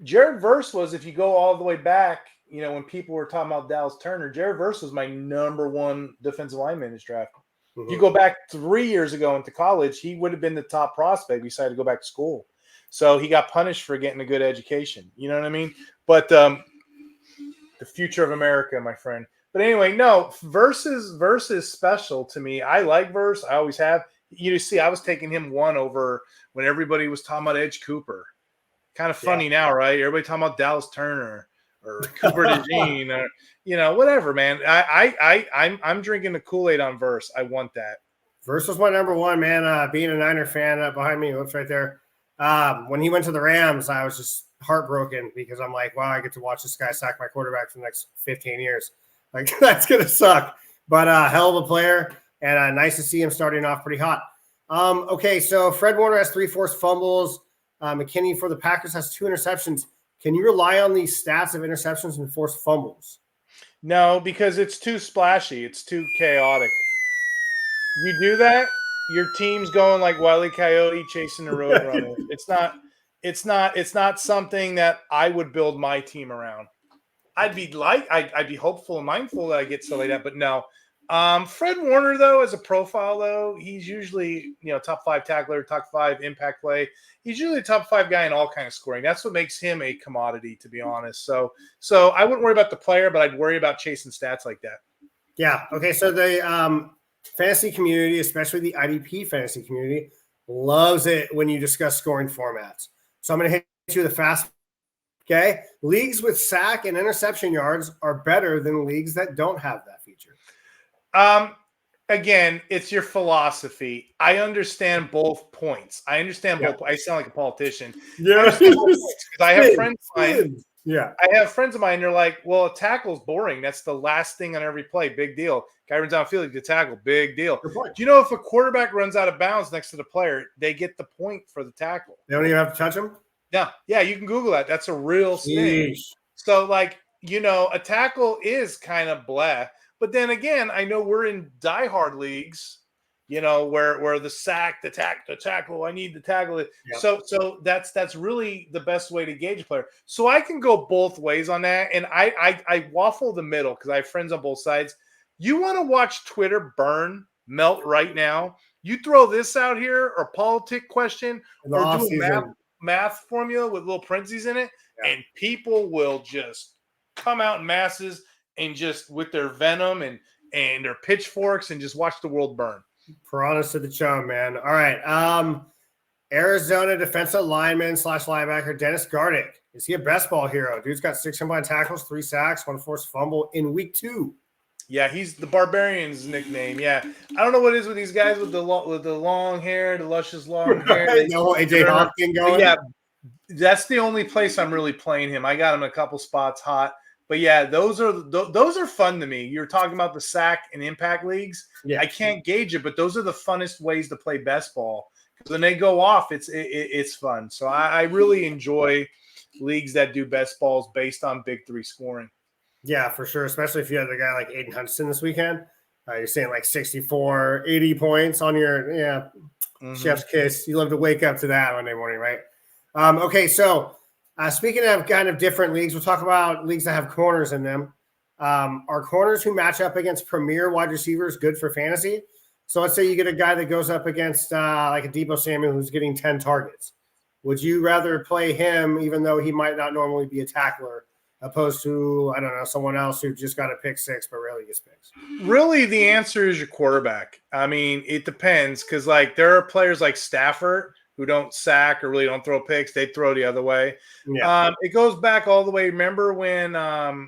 [SPEAKER 1] Jared Verse was, if you go all the way back, when people were talking about Dallas Turner, Jared Verse was my number 1 defensive lineman in this draft. Mm-hmm. You go back 3 years ago into college, he would have been the top prospect. He decided to go back to school. So he got punished for getting a good education. You know what I mean? But the future of America, my friend. But anyway, no, Verse is special to me. I like Verse. I always have. You see, I was taking him 1 over when everybody was talking about Edge Cooper. Kind of funny now, right? Everybody talking about Dallas Turner or Cooper DeJean or whatever, man. I'm drinking the Kool-Aid on Verse. I want that.
[SPEAKER 2] Verse was my number 1, man. Being a Niner fan, behind me, looks right there. When he went to the Rams, I was just heartbroken because I'm like, wow, I get to watch this guy sack my quarterback for the next 15 years. Like, that's going to suck. But hell of a player, and nice to see him starting off pretty hot. Okay, so Fred Warner has 3 forced fumbles. McKinney for the Packers has 2 interceptions. Can you rely on these stats of interceptions and forced fumbles?
[SPEAKER 1] No, because it's too splashy. It's too chaotic. You do that, your team's going like Wile E. Coyote chasing the Roadrunner. It's not something that I would build my team around. I'd be hopeful and mindful that I get stuff like that, but no. Fred Warner, though, as a profile, though, he's usually top 5 tackler, top 5 impact play. He's usually a top 5 guy in all kind of scoring. That's what makes him a commodity, to be honest. So I wouldn't worry about the player, but I'd worry about chasing stats like that.
[SPEAKER 2] Yeah. Okay. So the fantasy community, especially the IDP fantasy community, loves it when you discuss scoring formats. So I'm going to hit you with a fast. Okay. Leagues with sack and interception yards are better than leagues that don't have that feature.
[SPEAKER 1] Again, it's your philosophy. I understand both points. I understand both. I sound like a politician.
[SPEAKER 2] Yeah.
[SPEAKER 1] I have friends of mine. Yeah. I have friends of mine. They're like, well, a tackle's boring. That's the last thing on every play. Big deal. Guy runs out of field, he gets a tackle. Big deal. Do you know if a quarterback runs out of bounds next to the player, they get the point for the tackle?
[SPEAKER 2] They don't even have to touch him?
[SPEAKER 1] Yeah. Yeah, you can Google that. That's a real thing. So, a tackle is kind of blah. But then again, I know we're in diehard leagues, where the sack, the tackle, I need the tackle. Yep. So that's really the best way to gauge a player. So I can go both ways on that. And I waffle the middle because I have friends on both sides. You want to watch Twitter melt right now? You throw this out here or politic question or do a math formula with little parentheses in it, and people will just come out in masses and just with their venom and their pitchforks and just watch the world burn.
[SPEAKER 2] Piranhas to the chum, man. All right. Arizona defensive lineman / linebacker Dennis Gardick. Is he a best ball hero? Dude's got 6 combined tackles, 3 sacks, 1 forced fumble in week 2.
[SPEAKER 1] Yeah, he's the Barbarian's nickname. Yeah, I don't know what it is with these guys with the long hair, the luscious long hair.
[SPEAKER 2] No AJ Hopkins going.
[SPEAKER 1] Yeah, that's the only place I'm really playing him. I got him in a couple spots hot. But yeah, those are fun to me. You're talking about the sack and impact leagues.
[SPEAKER 2] Yeah.
[SPEAKER 1] I can't gauge it, but those are the funnest ways to play best ball because when they go off, it's fun. So I really enjoy leagues that do best balls based on big three scoring.
[SPEAKER 2] Yeah, for sure. Especially if you have a guy like Aidan Hunter this weekend. You're saying like 64, 80 points on your chef's kiss. You love to wake up to that Monday morning, right? Okay, so speaking of kind of different leagues, we'll talk about leagues that have corners in them. Are corners who match up against premier wide receivers good for fantasy? So let's say you get a guy that goes up against like a Deebo Samuel who's getting 10 targets. Would you rather play him even though he might not normally be a tackler opposed to, I don't know, someone else who just got a pick six but rarely gets picks?
[SPEAKER 1] Really, the answer is your quarterback. I mean, it depends because, like, there are players like Stafford who don't sack or really don't throw picks. They throw the other way.
[SPEAKER 2] Yeah.
[SPEAKER 1] It goes back all the way. Remember when Darrelle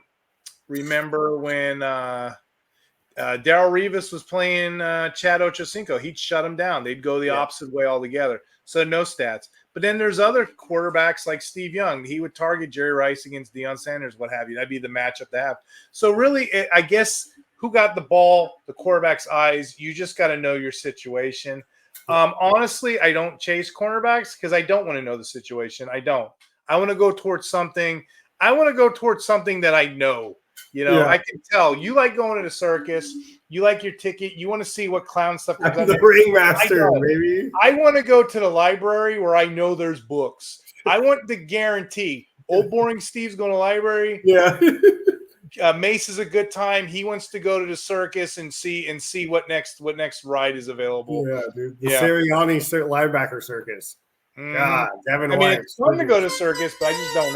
[SPEAKER 1] Revis was playing Chad Ochocinco? He'd shut him down. They'd go the opposite way altogether. So no stats. But then there's other quarterbacks like Steve Young. He would target Jerry Rice against Deion Sanders, what have you. That'd be the matchup to have. So really, I guess who got the ball, the quarterback's eyes, you just got to know your situation. Honestly, I don't chase cornerbacks because I don't want to know the situation. I don't. I want to go towards something. I want to go towards something that I know. You know, I can tell you like going to the circus. You like your ticket. You want to see what clown stuff comes out.
[SPEAKER 2] The ringmaster, maybe.
[SPEAKER 1] I want to go to the library where I know there's books. I want the guarantee. Old boring Steve's going to the library.
[SPEAKER 2] Yeah.
[SPEAKER 1] Mase is a good time. He wants to go to the circus and see what next ride is available.
[SPEAKER 2] Yeah, dude. The Sirianni linebacker circus. God, Devin White.
[SPEAKER 1] It's fun to go to circus, but I just don't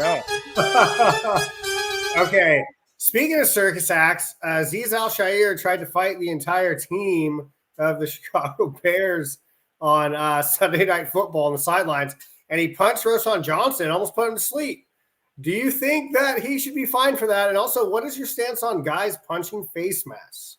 [SPEAKER 1] know.
[SPEAKER 2] Okay. Speaking of circus acts, Azeez Al-Shaair tried to fight the entire team of the Chicago Bears on Sunday Night Football on the sidelines, and he punched Roschon Johnson and almost put him to sleep. Do you think that he should be fined for that? And also, what is your stance on guys punching face masks?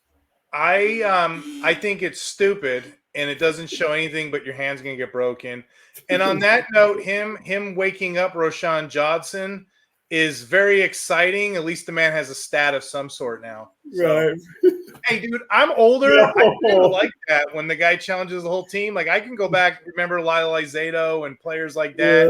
[SPEAKER 1] I think it's stupid, and it doesn't show anything but your hand's going to get broken. And on that note, him waking up Roschon Johnson is very exciting. At least the man has a stat of some sort now. So,
[SPEAKER 2] right.
[SPEAKER 1] Hey, dude, I'm older. No. I didn't like that when the guy challenges the whole team. Like, I can go back, remember Lyle Izado and players like that,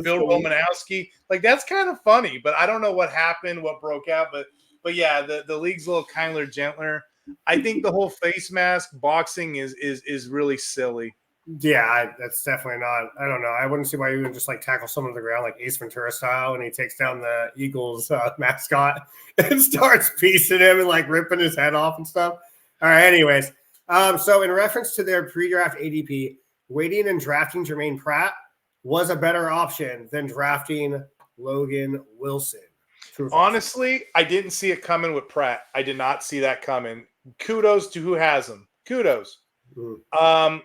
[SPEAKER 1] Bill Romanowski. Like, that's kind of funny, but I don't know what happened, what broke out. But yeah, the league's a little kinder, gentler. I think the whole face mask boxing is really silly.
[SPEAKER 2] Yeah, that's definitely not. I don't know. I wouldn't see why you would just like tackle someone to the ground like Ace Ventura style, and he takes down the Eagles mascot and starts piecing him and like ripping his head off and stuff. All right. Anyways, so in reference to their pre-draft ADP, waiting and drafting Jermaine Pratt was a better option than drafting Logan Wilson.
[SPEAKER 1] Honestly, I didn't see it coming with Pratt. I did not see that coming. Kudos to who has him. Kudos.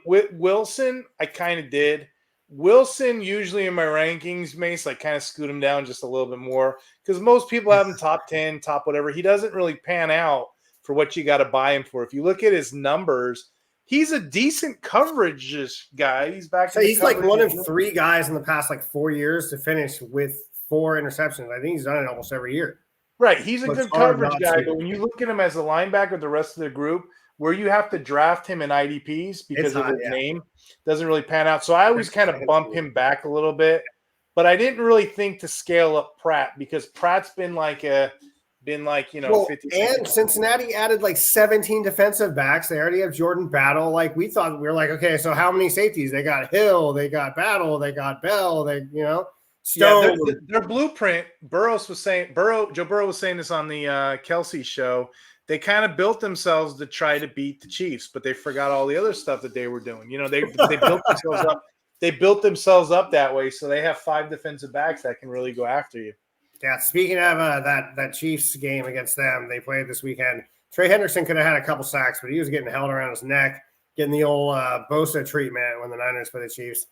[SPEAKER 1] With Wilson, I kind of did. Wilson, usually in my rankings, Mase, I kind of scoot him down just a little bit more because most people have him top 10, top whatever. He doesn't really pan out for what you got to buy him for. If you look at his numbers, he's a decent coverage guy. He's back.
[SPEAKER 2] So he's like one of three guys in the past like 4 years to finish with 4 interceptions. I think he's done it almost every year.
[SPEAKER 1] Right. He's a good coverage guy, but when you look at him as a linebacker, the rest of the group, where you have to draft him in IDPs because of his name, doesn't really pan out. So I always kind of bump him back a little bit. But I didn't really think to scale up Pratt because Pratt's been like 50.
[SPEAKER 2] And Cincinnati added like 17 defensive backs. They already have Jordan Battle. Like we were like, okay, so how many safeties? They got Hill, they got Battle, they got Bell, Stone.
[SPEAKER 1] Yeah, their blueprint, Joe Burrow was saying this on the Kelsey show. They kind of built themselves to try to beat the Chiefs, but they forgot all the other stuff that they were doing. You know, they built themselves up. They built themselves up that way, so they have 5 defensive backs that can really go after you.
[SPEAKER 2] Yeah, speaking of that Chiefs game against them, they played this weekend. Trey Henderson could have had a couple sacks, but he was getting held around his neck, getting the old Bosa treatment when the Niners play the Chiefs.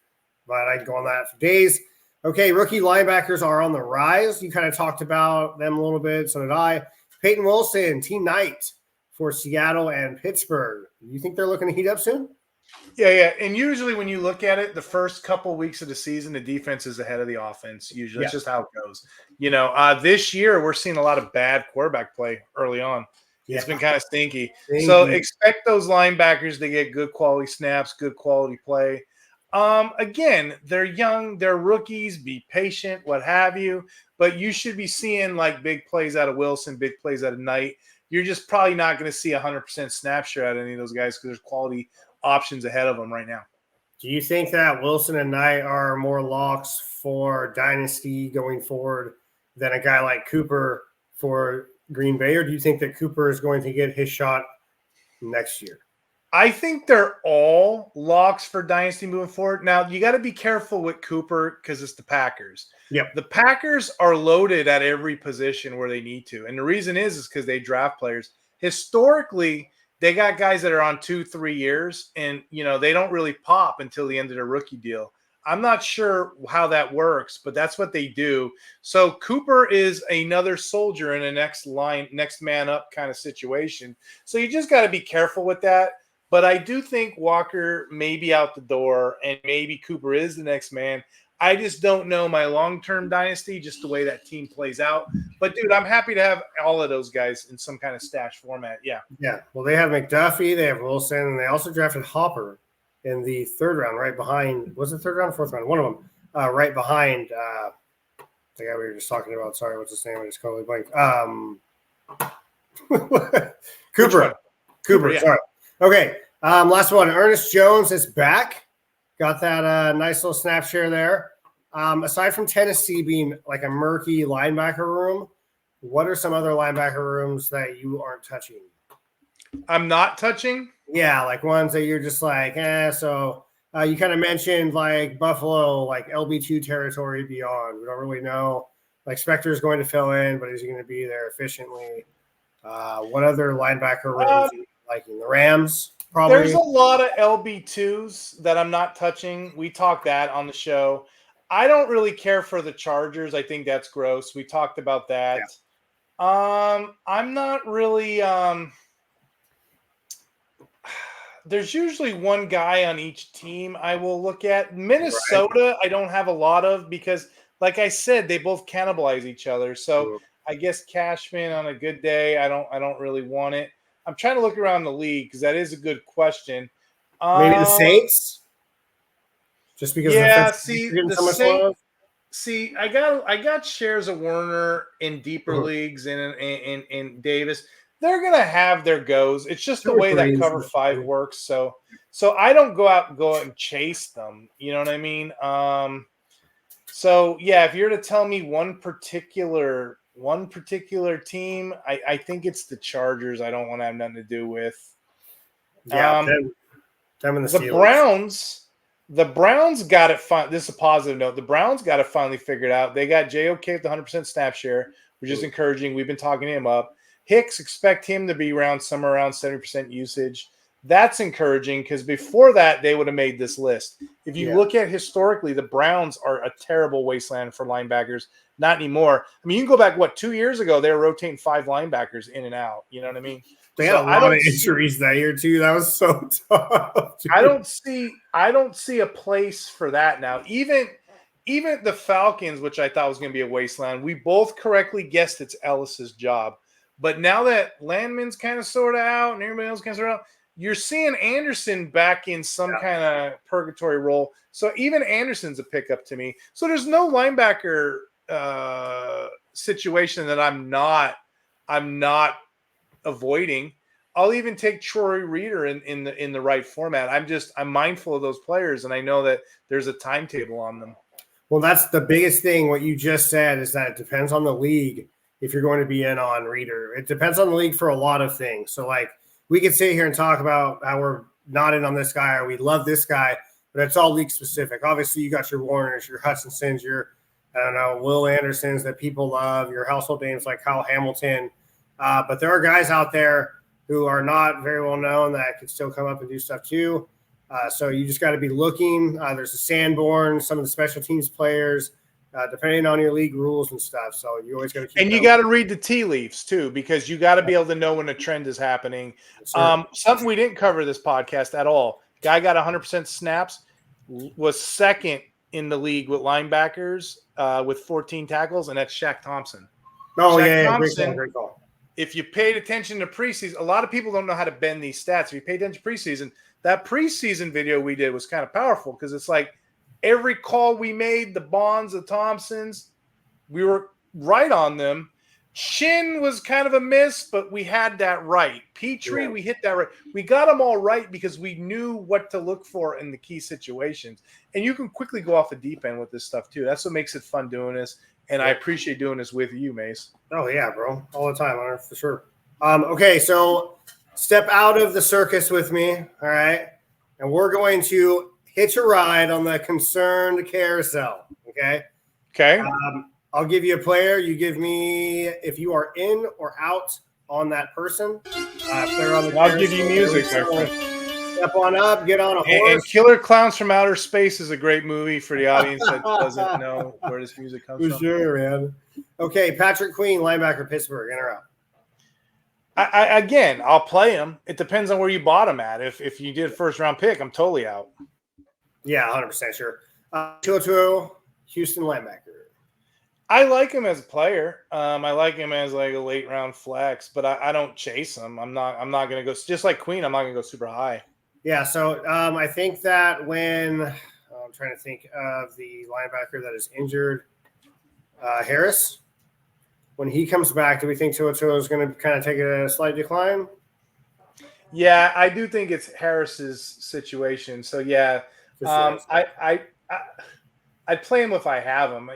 [SPEAKER 2] But I can go on that for days. Okay, rookie linebackers are on the rise. You kind of talked about them a little bit, so did I. Peyton Wilson, Team Knight for Seattle and Pittsburgh. You think they're looking to heat up soon?
[SPEAKER 1] Yeah. And usually when you look at it, the first couple weeks of the season, the defense is ahead of the offense. Usually that's just how it goes. This year we're seeing a lot of bad quarterback play early on. It's been kind of stinky. So expect those linebackers to get good quality snaps, good quality play. Again, they're young, they're rookies, be patient, what have you. But you should be seeing like big plays out of Wilson, big plays out of Knight. You're just probably not going to see 100% snap share out of any of those guys because there's quality options ahead of them right now.
[SPEAKER 2] Do you think that Wilson and Knight are more locks for dynasty going forward than a guy like Cooper for Green Bay, or do you think that Cooper is going to get his shot next year?
[SPEAKER 1] I think they're all locks for dynasty moving forward. Now, you got to be careful with Cooper because it's the Packers.
[SPEAKER 2] Yep.
[SPEAKER 1] The Packers are loaded at every position where they need to. And the reason is because they draft players. Historically, they got guys that are on 2-3 years, and, they don't really pop until the end of their rookie deal. I'm not sure how that works, but that's what they do. So Cooper is another soldier in a next man up kind of situation. So you just got to be careful with that. But I do think Walker may be out the door, and maybe Cooper is the next man. I just don't know my long-term dynasty, just the way that team plays out. But, dude, I'm happy to have all of those guys in some kind of stash format. Yeah.
[SPEAKER 2] Yeah. Well, they have McDuffie, they have Wilson, and they also drafted Hopper in the third round, right behind – was it third round or fourth round? One of them, right behind the guy we were just talking about. Sorry, what's his name? I just totally blanked. Cooper.
[SPEAKER 1] Yeah.
[SPEAKER 2] Sorry. Okay. Last one. Ernest Jones is back. Got that nice little snap share there. Aside from Tennessee being like a murky linebacker room, what are some other linebacker rooms that you aren't touching?
[SPEAKER 1] I'm not touching?
[SPEAKER 2] Yeah, like ones that you're just like, So you kind of mentioned like Buffalo, like LB2 territory beyond. We don't really know. Like Spector is going to fill in, but is he going to be there efficiently? What other linebacker rooms are you liking? The Rams? Probably.
[SPEAKER 1] There's a lot of LB2s that I'm not touching. We talked that on the show. I don't really care for the Chargers. I think that's gross. We talked about that. Yeah. I'm not really there's usually one guy on each team I will look at. Minnesota, I don't have a lot of because, like I said, they both cannibalize each other. So I guess Cashman on a good day, I don't really want it. I'm trying to look around the league because that is a good question.
[SPEAKER 2] Maybe the Saints, just because.
[SPEAKER 1] Yeah, I got shares of Werner in deeper leagues and in Davis. They're gonna have their goes. It's just the way that cover 5 works. So I don't go out and chase them. You know what I mean? So yeah, if you're to tell me one particular team, I think it's the Chargers. I don't want to have nothing to do with.
[SPEAKER 2] Yeah,
[SPEAKER 1] the Browns got it fun. This is a positive note. The Browns got it finally figured out. They got JOK with the 100% snap share, which is encouraging. We've been talking him up. Hicks, expect him to be somewhere around 70% usage. That's encouraging because before that, they would have made this list. If you look at historically, the Browns are a terrible wasteland for linebackers. Not anymore. I mean, you can go back, 2 years ago, they were rotating 5 linebackers in and out. You know what I mean?
[SPEAKER 2] They had a lot of injuries that year, too. That was so tough.
[SPEAKER 1] Dude. I don't see a place for that now. Even the Falcons, which I thought was going to be a wasteland, we both correctly guessed it's Ellis's job. But now that Landman's kind of sort of out and everybody else kind of sort of out, you're seeing Anderson back in some kind of purgatory role. So even Anderson's a pickup to me. So there's no linebacker situation that I'm not avoiding. I'll even take Troy Reader in the right format. I'm mindful of those players, and I know that there's a timetable on them.
[SPEAKER 2] Well, that's the biggest thing. What you just said is that it depends on the league. If you're going to be in on Reader, it depends on the league for a lot of things. So like we could sit here and talk about how we're not in on this guy or we love this guy, but it's all league specific. Obviously you got your Warners, your Hutchinsons, your, Will Andersons that people love, your household names like Kyle Hamilton. But there are guys out there who are not very well known that could still come up and do stuff too. So you just got to be looking. There's the Sanborn, some of the special teams players, depending on your league rules and stuff. So you always got to keep.
[SPEAKER 1] And you got to read the tea leaves too, because you got to be able to know when a trend is happening. Something we didn't cover this podcast at all. Guy got 100% snaps, was second in the league with linebackers with 14 tackles, and that's Shaq Thompson.
[SPEAKER 2] Oh,
[SPEAKER 1] Shaq
[SPEAKER 2] yeah,
[SPEAKER 1] Thompson,
[SPEAKER 2] great call.
[SPEAKER 1] If you paid attention to preseason, a lot of people don't know how to bend these stats. If you pay attention to preseason, that preseason video we did was kind of powerful because it's like every call we made, the Bonds, the Thompsons, we were right on them. Shin was kind of a miss, but we had that right. Petrie, we hit that right. We got them all right because we knew what to look for in the key situations. And you can quickly go off the deep end with this stuff too. That's what makes it fun doing this. And I appreciate doing this with you, Mase.
[SPEAKER 2] Oh, yeah, bro. All the time, Hunter, for sure. Okay, so step out of the circus with me, all right? And we're going to hitch a ride on the concerned carousel, okay?
[SPEAKER 1] Okay.
[SPEAKER 2] I'll give you a player. You give me if you are in or out on that person. Player on the
[SPEAKER 1] I'll give you music, my friend.
[SPEAKER 2] Step on up, get on a horse.
[SPEAKER 1] And Killer Clowns from Outer Space is a great movie for the audience that doesn't know where this music comes from.
[SPEAKER 2] For sure, man. Okay, Patrick Queen, linebacker, Pittsburgh, in or out?
[SPEAKER 1] Again, I'll play him. It depends on where you bought him at. If you did first round pick, I'm totally out.
[SPEAKER 2] Yeah, 100% sure. 202, Houston linebacker.
[SPEAKER 1] I like him as a player. I like him as like a late round flex, but I don't chase him. I'm not going to go just like Queen. I'm not going to go super high.
[SPEAKER 2] Yeah. So I think that when I'm trying to think of the linebacker that is injured, Harris, when he comes back, do we think 202 is going to kind of take a slight decline?
[SPEAKER 1] Yeah, I do think it's Harris's situation. So yeah, I'd play him if I have him,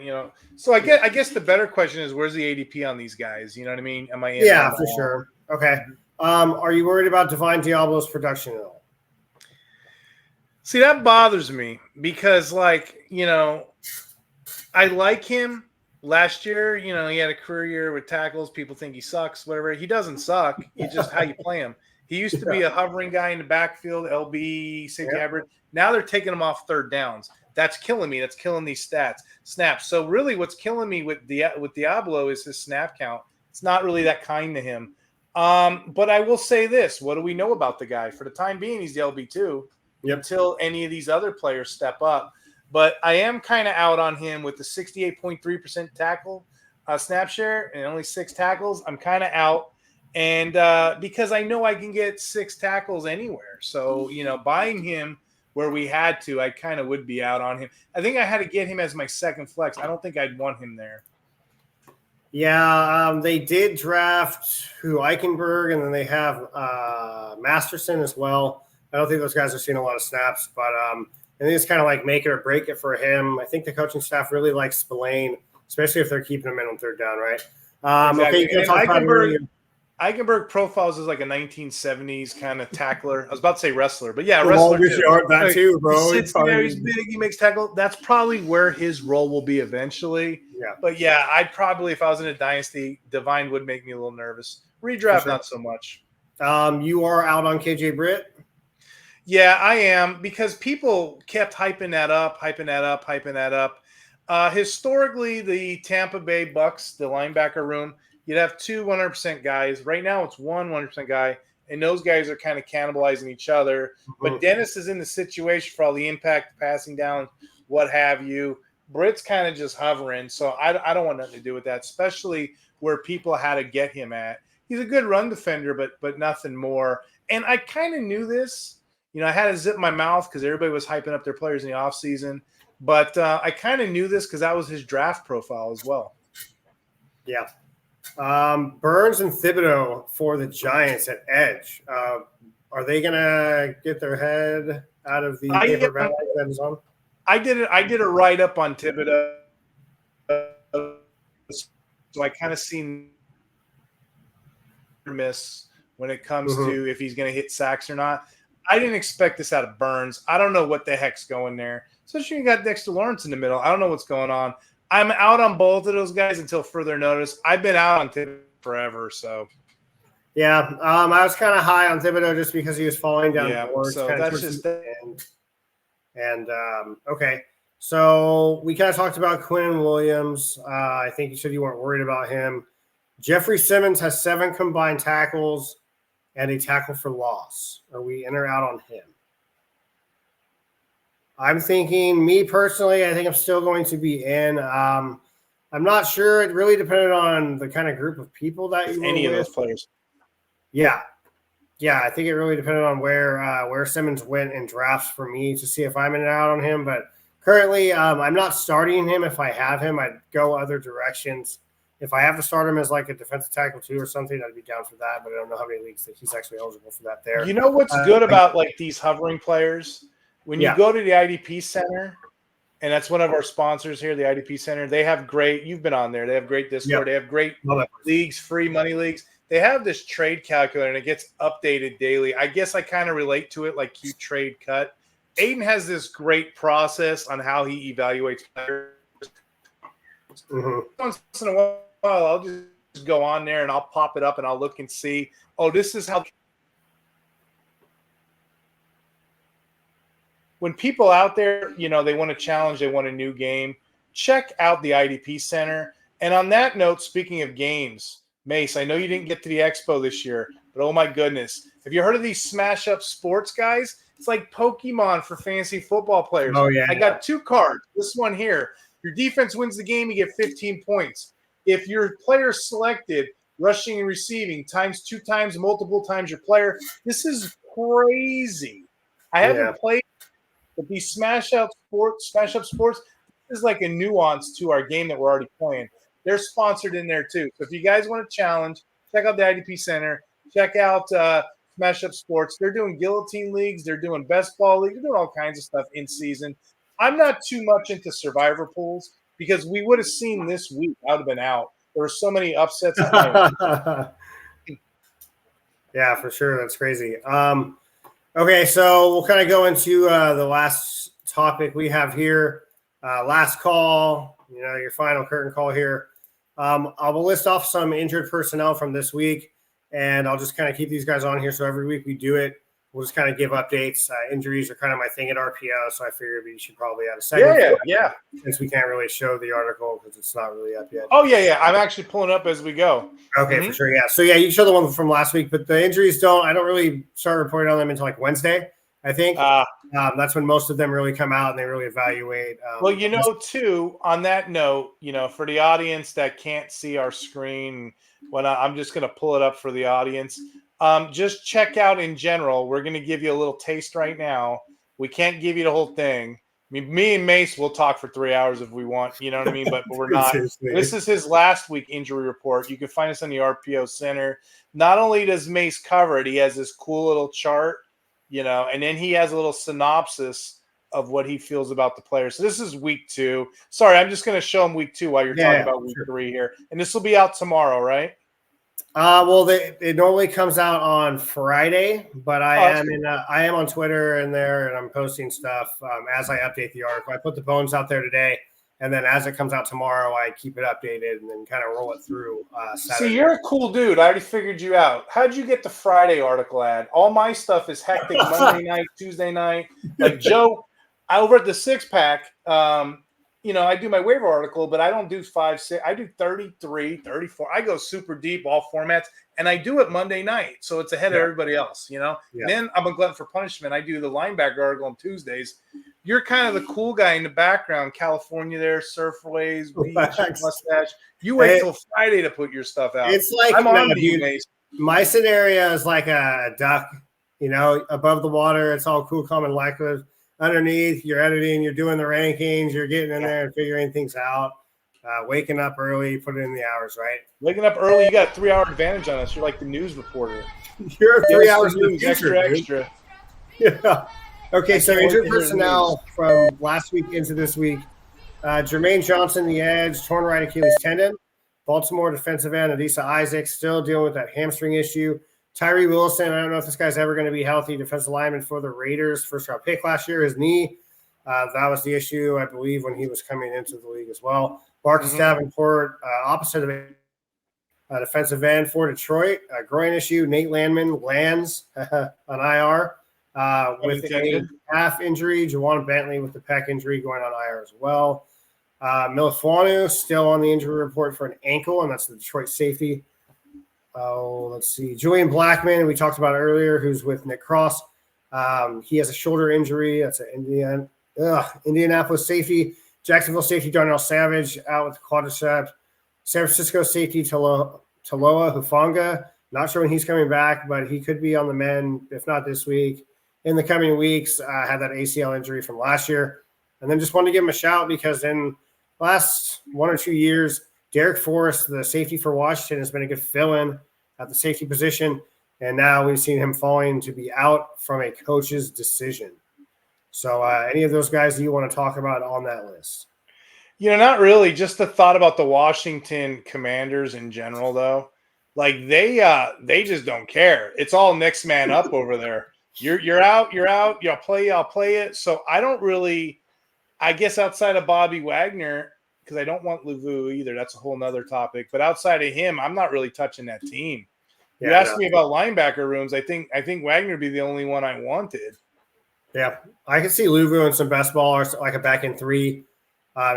[SPEAKER 1] So I guess the better question is, where's the ADP on these guys? You know what I mean? Am I in?
[SPEAKER 2] Yeah, for sure. Okay. Are you worried about Divine Diablo's production at all?
[SPEAKER 1] See, that bothers me because, I like him. Last year, he had a career year with tackles. People think he sucks, whatever. He doesn't suck. It's just how you play him. He used to be a hovering guy in the backfield, LB, safety hybrid. Now they're taking him off third downs. That's killing me. That's killing these snaps. So really what's killing me with Diablo is his snap count. It's not really that kind to him. But I will say this. What do we know about the guy? For the time being, he's the LB2 until any of these other players step up. But I am kind of out on him with the 68.3% tackle snap share and only 6 tackles. I'm kind of out. And because I know I can get 6 tackles anywhere. So, buying him where we had to, I kind of would be out on him. I think I had to get him as my second flex. I don't think I'd want him there.
[SPEAKER 2] Yeah, they did draft Eichenberg, and then they have Masterson as well. I don't think those guys are seeing a lot of snaps, but I think it's kind of like make it or break it for him. I think the coaching staff really likes Spillane, especially if they're keeping him in on third down, right?
[SPEAKER 1] Exactly.
[SPEAKER 2] Okay, you can talk about
[SPEAKER 1] Eichenberg profiles as like a 1970s kind of tackler. I was about to say wrestler, but yeah, wrestler too.
[SPEAKER 2] That too, bro.
[SPEAKER 1] He sits there, he's big, he makes tackle. That's probably where his role will be eventually.
[SPEAKER 2] Yeah.
[SPEAKER 1] But yeah, I'd probably, if I was in a dynasty, Divine would make me a little nervous. Redraft, not so much.
[SPEAKER 2] You are out on KJ Britt?
[SPEAKER 1] Yeah, I am, because people kept hyping that up. Historically, the Tampa Bay Bucks, the linebacker room, you'd have 2 100% guys. Right now, it's 1 100% guy, and those guys are kind of cannibalizing each other. Mm-hmm. But Dennis is in the situation for all the impact, passing down, what have you. Britt's kind of just hovering, so I don't want nothing to do with that, especially where people had to get him at. He's a good run defender, but nothing more. And I kind of knew this. I had to zip my mouth because everybody was hyping up their players in the offseason. But I kind of knew this because that was his draft profile as well.
[SPEAKER 2] Yeah. Burns and Thibodeau for the Giants at edge. Are they going to get their head out of the paper bag that is on?
[SPEAKER 1] I did a write-up on Thibodeau. So I kind of seen miss when it comes to if he's going to hit sacks or not. I didn't expect this out of Burns. I don't know what the heck's going there. Especially you got Dexter Lawrence in the middle. I don't know what's going on. I'm out on both of those guys until further notice. I've been out on Thibodeau forever, so.
[SPEAKER 2] Yeah, I was kind of high on Thibodeau just because he was falling down the board.
[SPEAKER 1] So that's just
[SPEAKER 2] okay. So we kind of talked about Quinn Williams. I think you said you weren't worried about him. Jeffrey Simmons has 7 combined tackles and a tackle for loss. Are we in or out on him? I'm thinking, me personally, I think I'm still going to be in. I'm not sure. It really depended on the kind of group of people that you were
[SPEAKER 1] Any
[SPEAKER 2] with.
[SPEAKER 1] of those players.
[SPEAKER 2] Yeah. I think it really depended on where Simmons went in drafts for me to see if I'm in and out on him. But currently, I'm not starting him. If I have him, I'd go other directions. If I have to start him as like a defensive tackle too or something, I'd be down for that. But I don't know how many leagues that he's actually eligible for that there.
[SPEAKER 1] You know what's good about like these hovering players? When you go to the IDP Center, and that's one of our sponsors here, the IDP Center, they have great – you've been on there. They have great Discord. They have great leagues, free money leagues. They have this trade calculator, and it gets updated daily. I guess I kind of relate to it like Q Trade Cut. Aidan has this great process on how he evaluates players. Once in a while, I'll just go on there, and I'll pop it up, and I'll look and see, this is how – when people out there, they want a challenge, they want a new game, check out the IDP Center. And on that note, speaking of games, Mase, I know you didn't get to the Expo this year, but oh my goodness. Have you heard of these Smashup Sports guys? It's like Pokemon for fantasy football players.
[SPEAKER 2] Oh, yeah.
[SPEAKER 1] I got 2 cards. This one here. Your defense wins the game, you get 15 points. If your player selected, rushing and receiving, times 2 times, multiple times your player, this is crazy. I haven't played. But these Smashup Sports, this is like a nuance to our game that we're already playing. They're sponsored in there too. So if you guys want a challenge, check out the IDP Center. Check out Smashup Sports. They're doing guillotine leagues. They're doing best ball leagues. They're doing all kinds of stuff in season. I'm not too much into survivor pools because we would have seen this week. I would have been out. There were so many upsets.
[SPEAKER 2] Yeah, for sure. That's crazy. Okay, so we'll kind of go into the last topic we have here. Last call, your final curtain call here. I will list off some injured personnel from this week, and I'll just kind of keep these guys on here. So every week we do it. We'll just kind of give updates. Injuries are kind of my thing at RPO, so I figured we should probably add a segment.
[SPEAKER 1] Yeah.
[SPEAKER 2] Since we can't really show the article because it's not really up yet.
[SPEAKER 1] Oh, yeah. I'm actually pulling up as we go.
[SPEAKER 2] Okay, for sure, yeah. So, yeah, you can show the one from last week, but the injuries I don't really start reporting on them until like Wednesday, I think. That's when most of them really come out and they really evaluate.
[SPEAKER 1] Too, on that note, for the audience that can't see our screen, I'm just going to pull it up for the audience. Just check out in general. We're going to give you a little taste right now. We can't give you the whole thing. I mean, me and Mase will talk for 3 hours if we want, you know what I mean? But we're not. This is his last week injury report. You can find us on the RPO Center. Not only does Mase cover it, he has this cool little chart, and then he has a little synopsis of what he feels about the players. So this is week 2. Sorry, I'm just going to show him week 2 while you're talking about week 3 here. And this will be out tomorrow, right?
[SPEAKER 2] It normally comes out on Friday, but I am on Twitter and I'm posting stuff as I update the article. I put the bones out there today, and then as it comes out tomorrow, I keep it updated and then kind of roll it through Saturday.
[SPEAKER 1] See, you're a cool dude. I already figured you out. How'd you get the Friday article ad? All my stuff is hectic Monday night, Tuesday night. Like Joe, over at the Six Pack, I do my waiver article, but I don't do 5, 6. I do 33, 34. I go super deep, all formats, and I do it Monday night, so it's ahead of everybody else, Then I'm a glutton for punishment. I do the linebacker article on Tuesdays. You're kind of the cool guy in the background, California there, surf waves, beach, mustache. You wait till Friday to put your stuff out.
[SPEAKER 2] It's like
[SPEAKER 1] I'm on to you, Mase.
[SPEAKER 2] My scenario is like a duck, above the water. It's all cool, calm, and liquid. Underneath, you're editing, you're doing the rankings, you're getting in there and figuring things out. Waking up early, put it in the hours, right?
[SPEAKER 1] Waking up early, you got a 3-hour advantage on us. You're like the news reporter.
[SPEAKER 2] You're 3 hours
[SPEAKER 1] news, extra.
[SPEAKER 2] Yeah. Okay, so injured personnel from last week into this week. Jermaine Johnson, the edge, torn right Achilles tendon. Baltimore defensive end, Adisa Isaac, still dealing with that hamstring issue. Tyree Wilson, I don't know if this guy's ever going to be healthy. Defensive lineman for the Raiders, first-round pick last year. His knee, that was the issue, I believe, when he was coming into the league as well. Marcus Davenport, opposite of it, defensive end for Detroit. Groin issue. Nate Landman lands on IR with a calf injury. Jawan Bentley with the pec injury going on IR as well. Milifuanu still on the injury report for an ankle, and that's the Detroit safety. Oh, let's see. Julian Blackman, we talked about earlier, who's with Nick Cross. He has a shoulder injury. That's an Indian Indianapolis safety, Jacksonville safety Darnell Savage out with quadricep. San Francisco safety Taloa Hufanga. Not sure when he's coming back, but he could be on the mend, if not this week. In the coming weeks, had that ACL injury from last year. And then just wanted to give him a shout because in the last 1 or 2 years, Derek Forrest, the safety for Washington, has been a good fill-in at the safety position. And now we've seen him falling to be out from a coach's decision. So any of those guys that you want to talk about on that list?
[SPEAKER 1] Not really. Just the thought about the Washington Commanders in general, though. Like they just don't care. It's all next man up over there. You're out. I'll play it. So I don't really. I guess outside of Bobby Wagner, because I don't want Lavu either. That's a whole nother topic. But outside of him, I'm not really touching that team. You asked me about linebacker rooms. I think Wagner would be the only one I wanted.
[SPEAKER 2] Yeah, I can see Luvu and some best ball or like a back in three,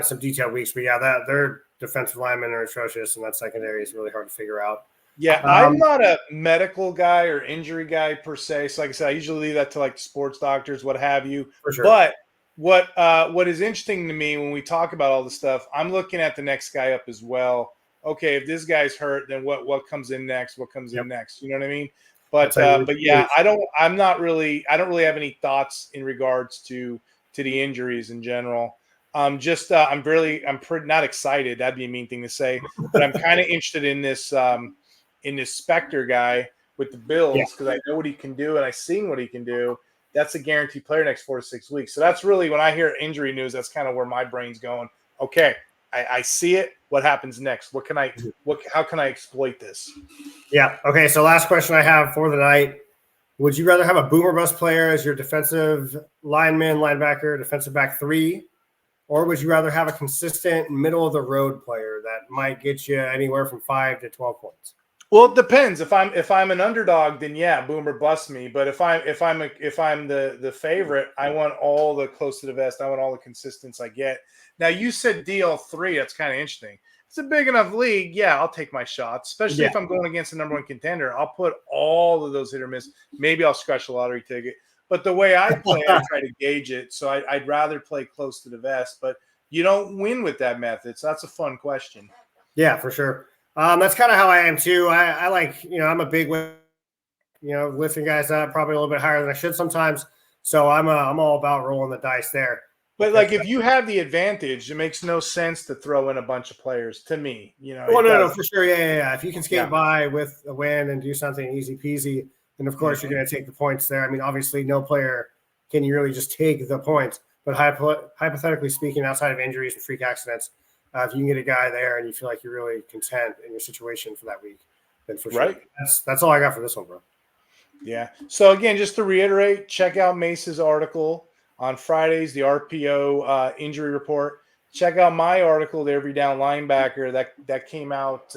[SPEAKER 2] some detailed weeks. But yeah, their defensive linemen are atrocious, and that secondary is really hard to figure out.
[SPEAKER 1] Yeah, I'm not a medical guy or injury guy per se. So like I said, I usually leave that to like sports doctors, what have you.
[SPEAKER 2] For sure.
[SPEAKER 1] But what is interesting to me when we talk about all this stuff, I'm looking at the next guy up as well. Okay, if this guy's hurt, then what comes in next? What comes in next? You know what I mean? But yeah, I don't really have any thoughts in regards to the injuries in general. I'm pretty not excited. That'd be a mean thing to say, but I'm kind of interested in this Spectre guy with the Bills because I know what he can do and I've seen what he can do. That's a guaranteed player next 4 to 6 weeks. So that's really when I hear injury news, that's kind of where my brain's going. Okay, I see it. What happens next? How can I exploit this?
[SPEAKER 2] Yeah. Okay. So last question I have for the night. Would you rather have a boomer bust player as your defensive linebacker, defensive back 3, or would you rather have a consistent middle of the road player that might get you anywhere from 5 to 12 points?
[SPEAKER 1] Well, it depends. If I'm an underdog, then yeah, boomer bust me. But if I'm the favorite, I want all the close to the vest. I want all the consistency I get. Now you said DL3. That's kind of interesting. It's a big enough league. Yeah, I'll take my shots, especially if I'm going against the number 1 contender. I'll put all of those hit or miss. Maybe I'll scratch a lottery ticket. But the way I play, I try to gauge it. So I'd rather play close to the vest. But you don't win with that method. So that's a fun question.
[SPEAKER 2] Yeah, for sure. That's kind of how I am too. I like, I'm a big, lifting guys up probably a little bit higher than I should sometimes. So I'm all about rolling the dice there.
[SPEAKER 1] But like if you have the advantage, it makes no sense to throw in a bunch of players to me.
[SPEAKER 2] Well, no, for sure. Yeah. If you can skate by with a win and do something easy peasy, then of course you're going to take the points there. I mean, obviously no player can you really just take the points, but hypothetically speaking, outside of injuries and freak accidents, if you can get a guy there and you feel like you're really content in your situation for that week, then for sure. That's all I got for this one, bro.
[SPEAKER 1] Yeah. So again, just to reiterate, check out Mase's article on Fridays, the RPO Injury Report. Check out my article, the Every Down Linebacker, that came out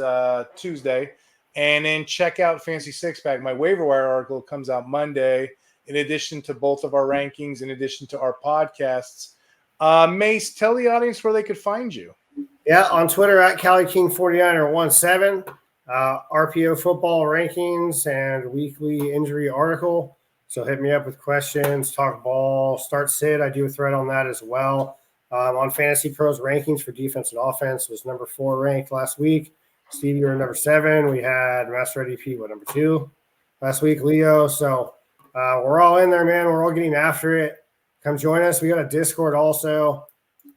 [SPEAKER 1] Tuesday. And then check out Fancy Six Pack. My waiver wire article comes out Monday, in addition to both of our rankings, in addition to our podcasts. Mase, tell the audience where they could find you.
[SPEAKER 2] Yeah, on Twitter at CaliKing49er17, RPO Football Rankings and weekly injury article. So hit me up with questions, talk ball, start sit. I do a thread on that as well. On Fantasy Pros Rankings for defense and offense was number 4 ranked last week. Steve, you were number 7. We had Master IDP, number 2 last week, Leo. So we're all in there, man. We're all getting after it. Come join us. We got a Discord also.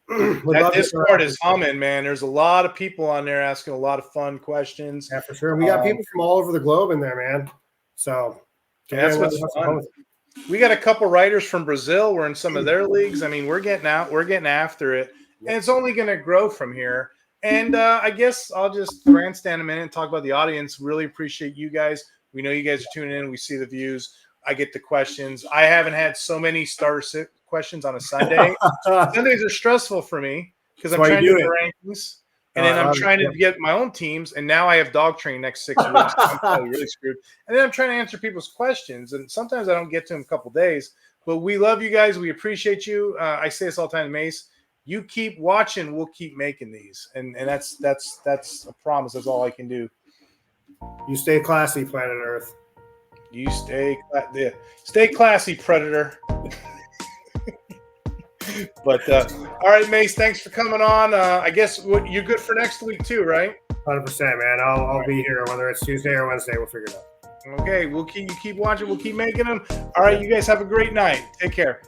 [SPEAKER 1] That Discord is humming, man. There's a lot of people on there asking a lot of fun questions.
[SPEAKER 2] Yeah, for sure. We got people from all over the globe in there, man. So
[SPEAKER 1] that's what's fun. We got a couple writers from Brazil. We're in some of their leagues. I mean, we're getting out. We're getting after it. And it's only going to grow from here. And I guess I'll just grandstand a minute and talk about the audience. Really appreciate you guys. We know you guys are tuning in. We see the views. I get the questions. I haven't had so many starter questions on a Sunday. Sundays are stressful for me because I'm trying to do the rankings. And then I'm trying to get my own teams. And now I have dog training next 6 weeks. I'm probably really screwed. And then I'm trying to answer people's questions. And sometimes I don't get to them a couple days. But we love you guys. We appreciate you. I say this all the time to Mase. You keep watching, we'll keep making these. And that's a promise. That's all I can do.
[SPEAKER 2] You stay classy, planet Earth.
[SPEAKER 1] You stay classy, Predator. But all right, Mase, thanks for coming on. I guess you're good for next week too, right?
[SPEAKER 2] 100%, man. I'll be here whether it's Tuesday or Wednesday. We'll figure it out.
[SPEAKER 1] Okay, we'll keep watching. We'll keep making them. All right, you guys have a great night. Take care.